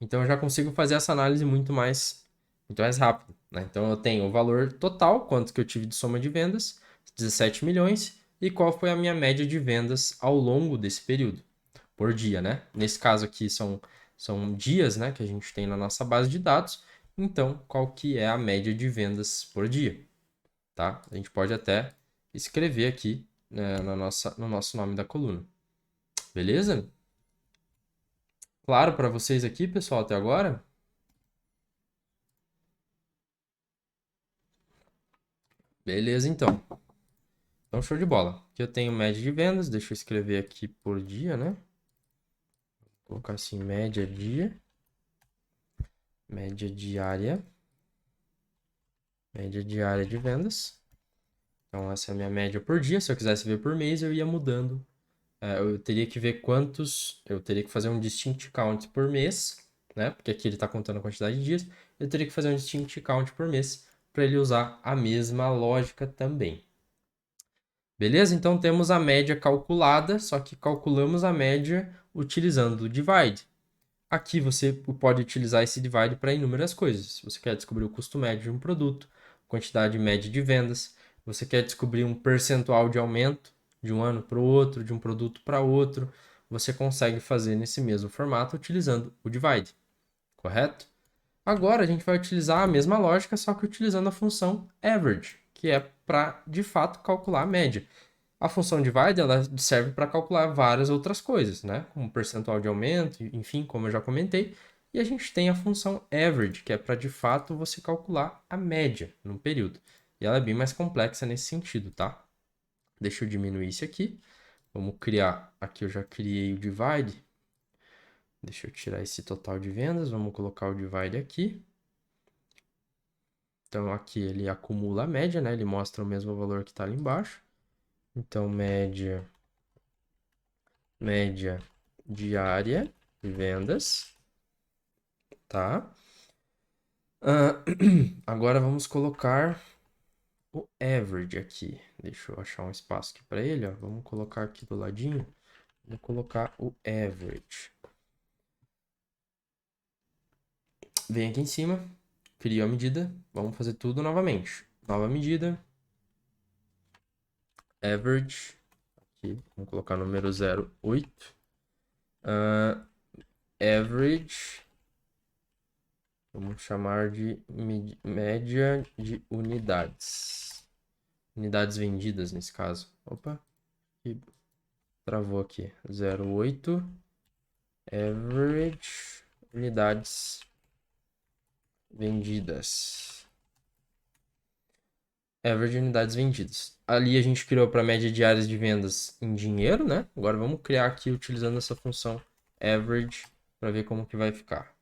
Então eu já consigo fazer essa análise muito mais rápido, né? Então eu tenho o valor total, quanto que eu tive de soma de vendas, 17 milhões, e qual foi a minha média de vendas ao longo desse período, por dia, né? Nesse caso aqui são dias, né, que a gente tem na nossa base de dados. Então, qual que é a média de vendas por dia, tá? A gente pode até escrever aqui, né, no nosso nome da coluna. Beleza? Claro para vocês aqui, pessoal, até agora? Beleza, então. Então, show de bola. Aqui eu tenho média de vendas. Deixa eu escrever aqui por dia, né? Vou colocar assim, média dia. Média diária. Média diária de vendas. Então, essa é a minha média por dia. Se eu quisesse ver por mês, eu ia mudando. Eu teria que ver quantos... Eu teria que fazer um distinct count por mês, né? Porque aqui ele está contando a quantidade de dias. Eu teria que fazer um distinct count por mês para ele usar a mesma lógica também. Beleza? Então temos a média calculada, só que calculamos a média utilizando o divide. Aqui você pode utilizar esse divide para inúmeras coisas. Se você quer descobrir o custo médio de um produto, quantidade média de vendas, você quer descobrir um percentual de aumento de um ano para o outro, de um produto para outro, você consegue fazer nesse mesmo formato utilizando o divide, correto? Agora a gente vai utilizar a mesma lógica, só que utilizando a função average, que é para de fato calcular a média. A função divide ela serve para calcular várias outras coisas, né? Como percentual de aumento, enfim, como eu já comentei. E a gente tem a função average, que é para de fato você calcular a média num período. E ela é bem mais complexa nesse sentido, tá? Deixa eu diminuir isso aqui. Vamos criar. Aqui eu já criei o divide. Deixa eu tirar esse total de vendas. Vamos colocar o divide aqui. Então aqui ele acumula a média, né? Ele mostra o mesmo valor que está ali embaixo. Então média diária de vendas, tá? Agora vamos colocar o average aqui. Deixa eu achar um espaço aqui para ele, ó. Vamos colocar aqui do ladinho. Vou colocar o average. Vem aqui em cima, crio a medida. Vamos fazer tudo novamente. Nova medida. Average. Aqui, vamos colocar o número 08. Average. Vamos chamar de média de unidades. Unidades vendidas nesse caso. Opa, travou aqui. 0,8. Average unidades vendidas. Average unidades vendidas. Ali a gente criou para média diárias de vendas em dinheiro, né? Agora vamos criar aqui utilizando essa função average para ver como que vai ficar.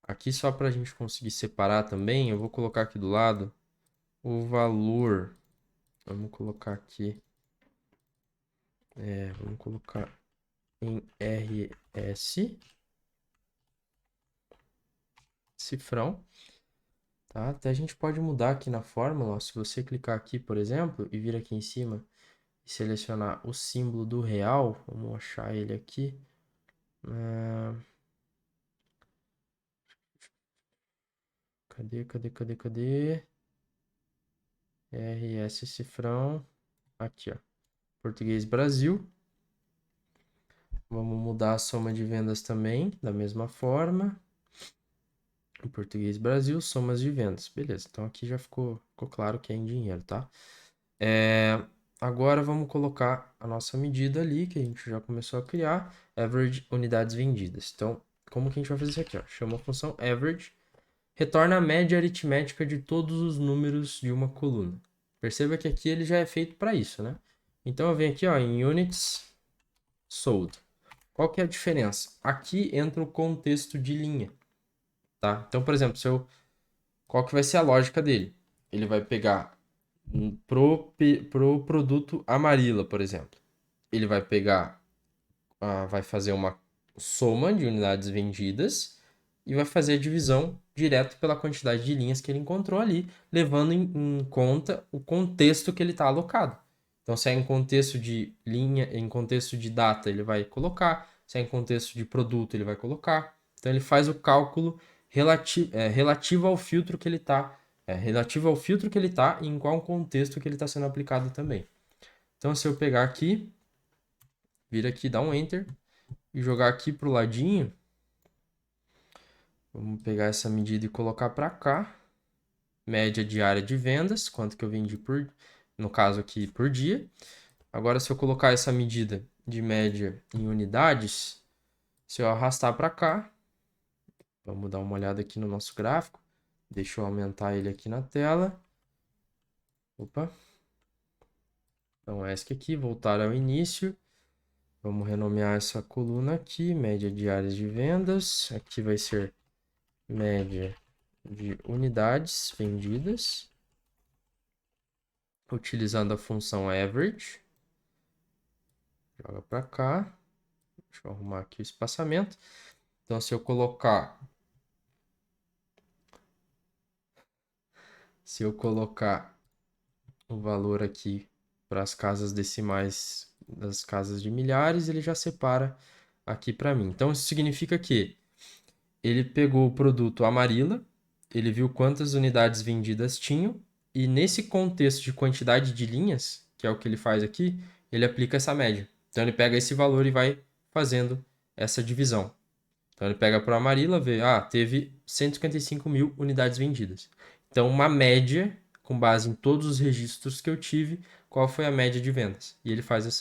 Aqui só para a gente conseguir separar também, eu vou colocar aqui do lado o valor. Vamos colocar aqui. Vamos colocar em RS. Cifrão. Tá? Até a gente pode mudar aqui na fórmula. Ó. Se você clicar aqui, por exemplo, e vir aqui em cima e selecionar o símbolo do real. Vamos achar ele aqui. Cadê? RS Cifrão. Aqui, ó. Português Brasil. Vamos mudar a soma de vendas também, da mesma forma. Em Português Brasil, somas de vendas. Beleza, então aqui já ficou claro que é em dinheiro, tá? Agora vamos colocar a nossa medida ali, que a gente já começou a criar. Average unidades vendidas. Então, como que a gente vai fazer isso aqui? Ó? Chama a função average. Retorna a média aritmética de todos os números de uma coluna. Perceba que aqui ele já é feito para isso, né? Então eu venho aqui ó, em units sold. Qual que é a diferença? Aqui entra o contexto de linha, tá? Então, por exemplo, qual que vai ser a lógica dele? Ele vai pegar pro produto Amarilla, por exemplo. Ele vai pegar, vai fazer uma soma de unidades vendidas e vai fazer a divisão direto pela quantidade de linhas que ele encontrou ali, levando em conta o contexto que ele está alocado. Então, se é em contexto de linha, em contexto de data, ele vai colocar. Se é em contexto de produto, ele vai colocar. Então, ele faz o cálculo relativo ao filtro que ele está, relativo ao filtro que ele está e em qual contexto que ele está sendo aplicado também. Então, se eu pegar aqui, vir aqui, dar um Enter e jogar aqui para o ladinho, vamos pegar essa medida e colocar para cá. Média diária de vendas, quanto que eu vendi no caso aqui, por dia. Agora, se eu colocar essa medida de média em unidades, se eu arrastar para cá, vamos dar uma olhada aqui no nosso gráfico. Deixa eu aumentar ele aqui na tela. Opa. Então, ESC aqui, voltar ao início. Vamos renomear essa coluna aqui, média diária de vendas. Aqui vai ser média de unidades vendidas, utilizando a função average. Joga para cá. Deixa eu arrumar aqui o espaçamento. Então, se eu colocar o valor aqui para as casas decimais das casas de milhares, ele já separa aqui para mim. Então, isso significa que ele pegou o produto Amarilla, ele viu quantas unidades vendidas tinham, e nesse contexto de quantidade de linhas, que é o que ele faz aqui, ele aplica essa média. Então, ele pega esse valor e vai fazendo essa divisão. Então, ele pega para o Amarilla, vê, teve 155 mil unidades vendidas. Então, uma média, com base em todos os registros que eu tive, qual foi a média de vendas. E ele faz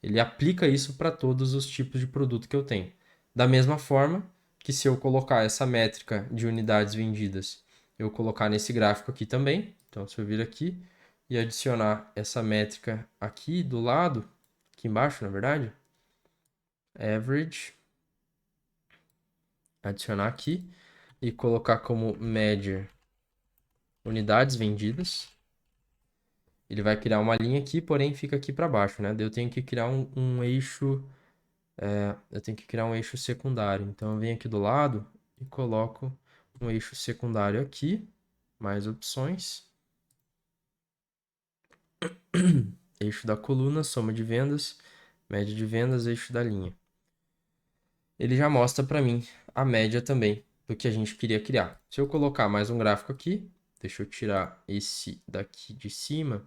ele aplica isso para todos os tipos de produto que eu tenho. Da mesma forma que se eu colocar essa métrica de unidades vendidas, eu colocar nesse gráfico aqui também. Então, se eu vir aqui e adicionar essa métrica aqui do lado, aqui embaixo, na verdade, average, adicionar aqui e colocar como média unidades vendidas. Ele vai criar uma linha aqui, porém fica aqui para baixo, né? Eu tenho que criar um eixo, eu tenho que criar um eixo secundário. Então eu venho aqui do lado e coloco um eixo secundário aqui, mais opções. Eixo da coluna, soma de vendas, média de vendas, eixo da linha. Ele já mostra para mim a média também do que a gente queria criar. Se eu colocar mais um gráfico aqui, deixa eu tirar esse daqui de cima.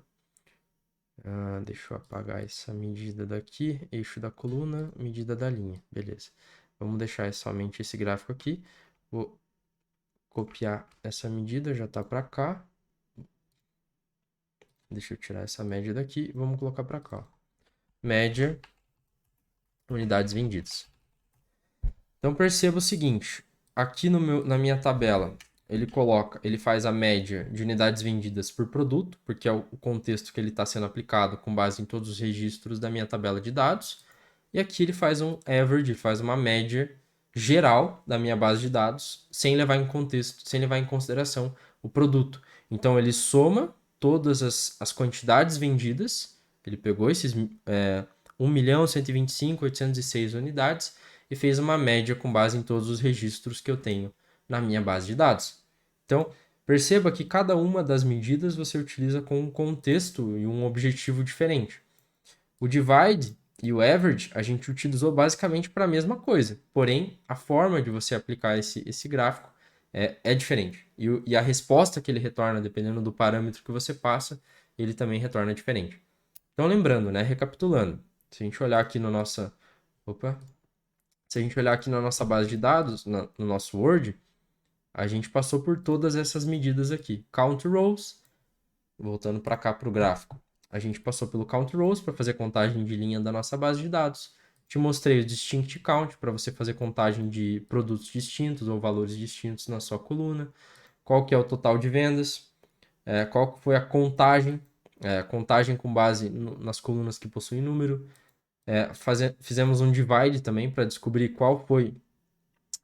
Deixa eu apagar essa medida daqui, eixo da coluna, medida da linha, beleza. Vamos deixar somente esse gráfico aqui. Vou copiar essa medida, já está para cá. Deixa eu tirar essa média daqui, vamos colocar para cá. Média, unidades vendidas. Então perceba o seguinte, aqui na minha tabela, ele faz a média de unidades vendidas por produto, porque é o contexto que ele está sendo aplicado com base em todos os registros da minha tabela de dados. E aqui ele faz um average, faz uma média geral da minha base de dados, sem levar em consideração o produto. Então ele soma todas as quantidades vendidas, ele pegou esses 1.125.806 unidades e fez uma média com base em todos os registros que eu tenho na minha base de dados. Então, perceba que cada uma das medidas você utiliza com um contexto e um objetivo diferente. O divide e o average a gente utilizou basicamente para a mesma coisa, porém a forma de você aplicar esse gráfico é diferente. E a resposta que ele retorna, dependendo do parâmetro que você passa, ele também retorna diferente. Então, lembrando, né, recapitulando, se a gente olhar aqui no nossa... Opa! Se a gente olhar aqui na nossa base de dados, no nosso Word, a gente passou por todas essas medidas aqui. Count rows, voltando para cá para o gráfico. A gente passou pelo count rows para fazer contagem de linha da nossa base de dados. Te mostrei o distinct count para você fazer contagem de produtos distintos ou valores distintos na sua coluna. Qual que é o total de vendas? Qual foi a contagem? Contagem com base nas colunas que possuem número. Fizemos um divide também para descobrir qual foi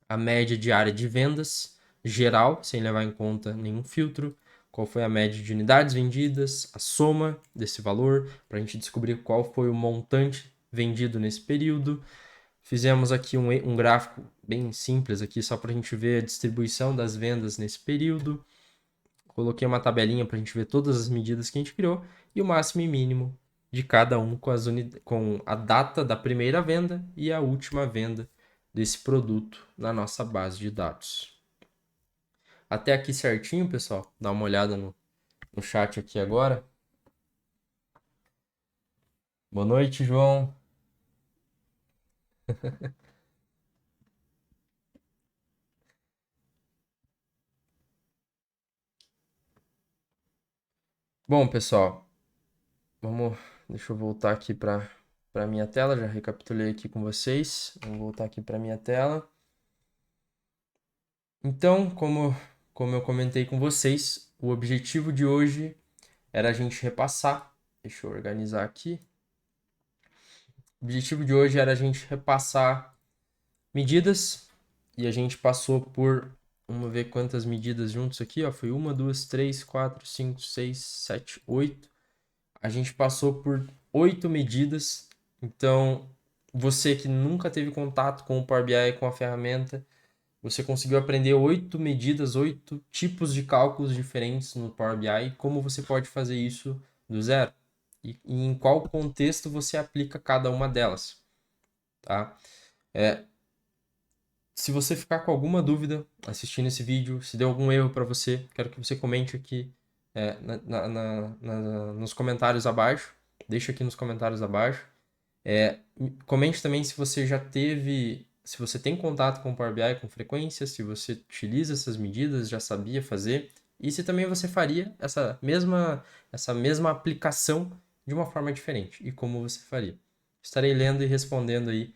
a média diária de vendas geral, sem levar em conta nenhum filtro, qual foi a média de unidades vendidas, a soma desse valor, para a gente descobrir qual foi o montante vendido nesse período. Fizemos aqui um gráfico bem simples aqui, só para a gente ver a distribuição das vendas nesse período. Coloquei uma tabelinha para a gente ver todas as medidas que a gente criou e o máximo e mínimo de cada um com a data da primeira venda e a última venda desse produto na nossa base de dados. Até aqui certinho, pessoal? Dá uma olhada no chat aqui agora. Boa noite, João. Bom, pessoal, deixa eu voltar aqui para minha tela, já recapitulei aqui com vocês. Vamos voltar aqui para minha tela. Então, como eu comentei com vocês, o objetivo de hoje era a gente repassar. Deixa eu organizar aqui. O objetivo de hoje era a gente repassar medidas e a gente passou por, vamos ver quantas medidas juntos aqui, ó, foi 1, 2, 3, 4, 5, 6, 7, 8. A gente passou por 8 medidas. Então, você que nunca teve contato com o Power BI e com a ferramenta, você conseguiu aprender 8 medidas, 8 tipos de cálculos diferentes no Power BI e como você pode fazer isso do zero. E em qual contexto você aplica cada uma delas, tá? Se você ficar com alguma dúvida assistindo esse vídeo, se deu algum erro para você, quero que você comente aqui nos comentários abaixo. Deixa aqui nos comentários abaixo. Comente também se você já teve, se você tem contato com o Power BI com frequência, se você utiliza essas medidas, já sabia fazer, e se também você faria essa mesma aplicação de uma forma diferente, e como você faria. Estarei lendo e respondendo aí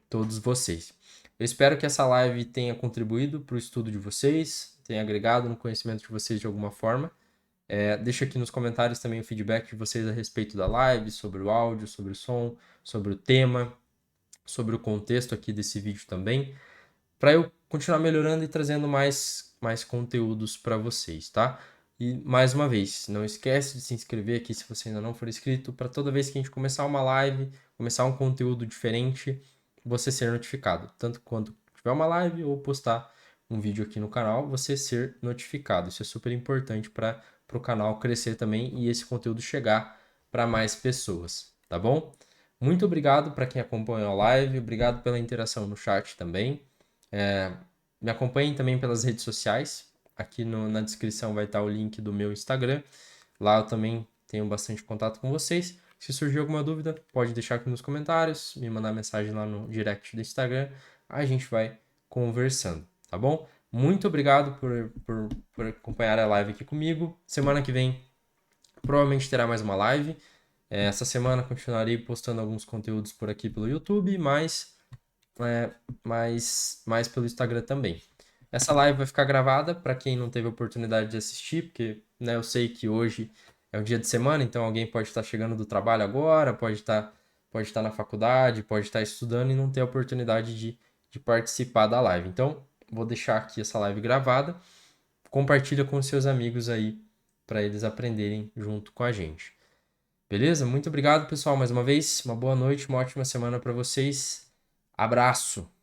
todos vocês. Eu espero que essa live tenha contribuído para o estudo de vocês, tenha agregado no conhecimento de vocês de alguma forma. Deixa aqui nos comentários também o feedback de vocês a respeito da live, sobre o áudio, sobre o som, sobre o tema, sobre o contexto aqui desse vídeo também, para eu continuar melhorando e trazendo mais conteúdos para vocês, tá? E mais uma vez, não esquece de se inscrever aqui se você ainda não for inscrito, para toda vez que a gente começar uma live, começar um conteúdo diferente, você ser notificado, tanto quando tiver uma live ou postar um vídeo aqui no canal, você ser notificado. Isso é super importante para o canal crescer também e esse conteúdo chegar para mais pessoas, tá bom? Muito obrigado para quem acompanhou a live, obrigado pela interação no chat também. Me acompanhem também pelas redes sociais. Aqui na descrição vai estar o link do meu Instagram. Lá eu também tenho bastante contato com vocês. Se surgir alguma dúvida, pode deixar aqui nos comentários, me mandar mensagem lá no direct do Instagram. A gente vai conversando, tá bom? Muito obrigado por acompanhar a live aqui comigo. Semana que vem provavelmente terá mais uma live. Essa semana continuarei postando alguns conteúdos por aqui pelo YouTube, mas mais pelo Instagram também. Essa live vai ficar gravada para quem não teve a oportunidade de assistir, porque eu sei que hoje é um dia de semana, então alguém pode estar chegando do trabalho agora, pode estar na faculdade, pode estar estudando e não ter a oportunidade de participar da live. Então, vou deixar aqui essa live gravada. Compartilha com seus amigos aí para eles aprenderem junto com a gente. Beleza? Muito obrigado, pessoal, mais uma vez. Uma boa noite, uma ótima semana para vocês. Abraço!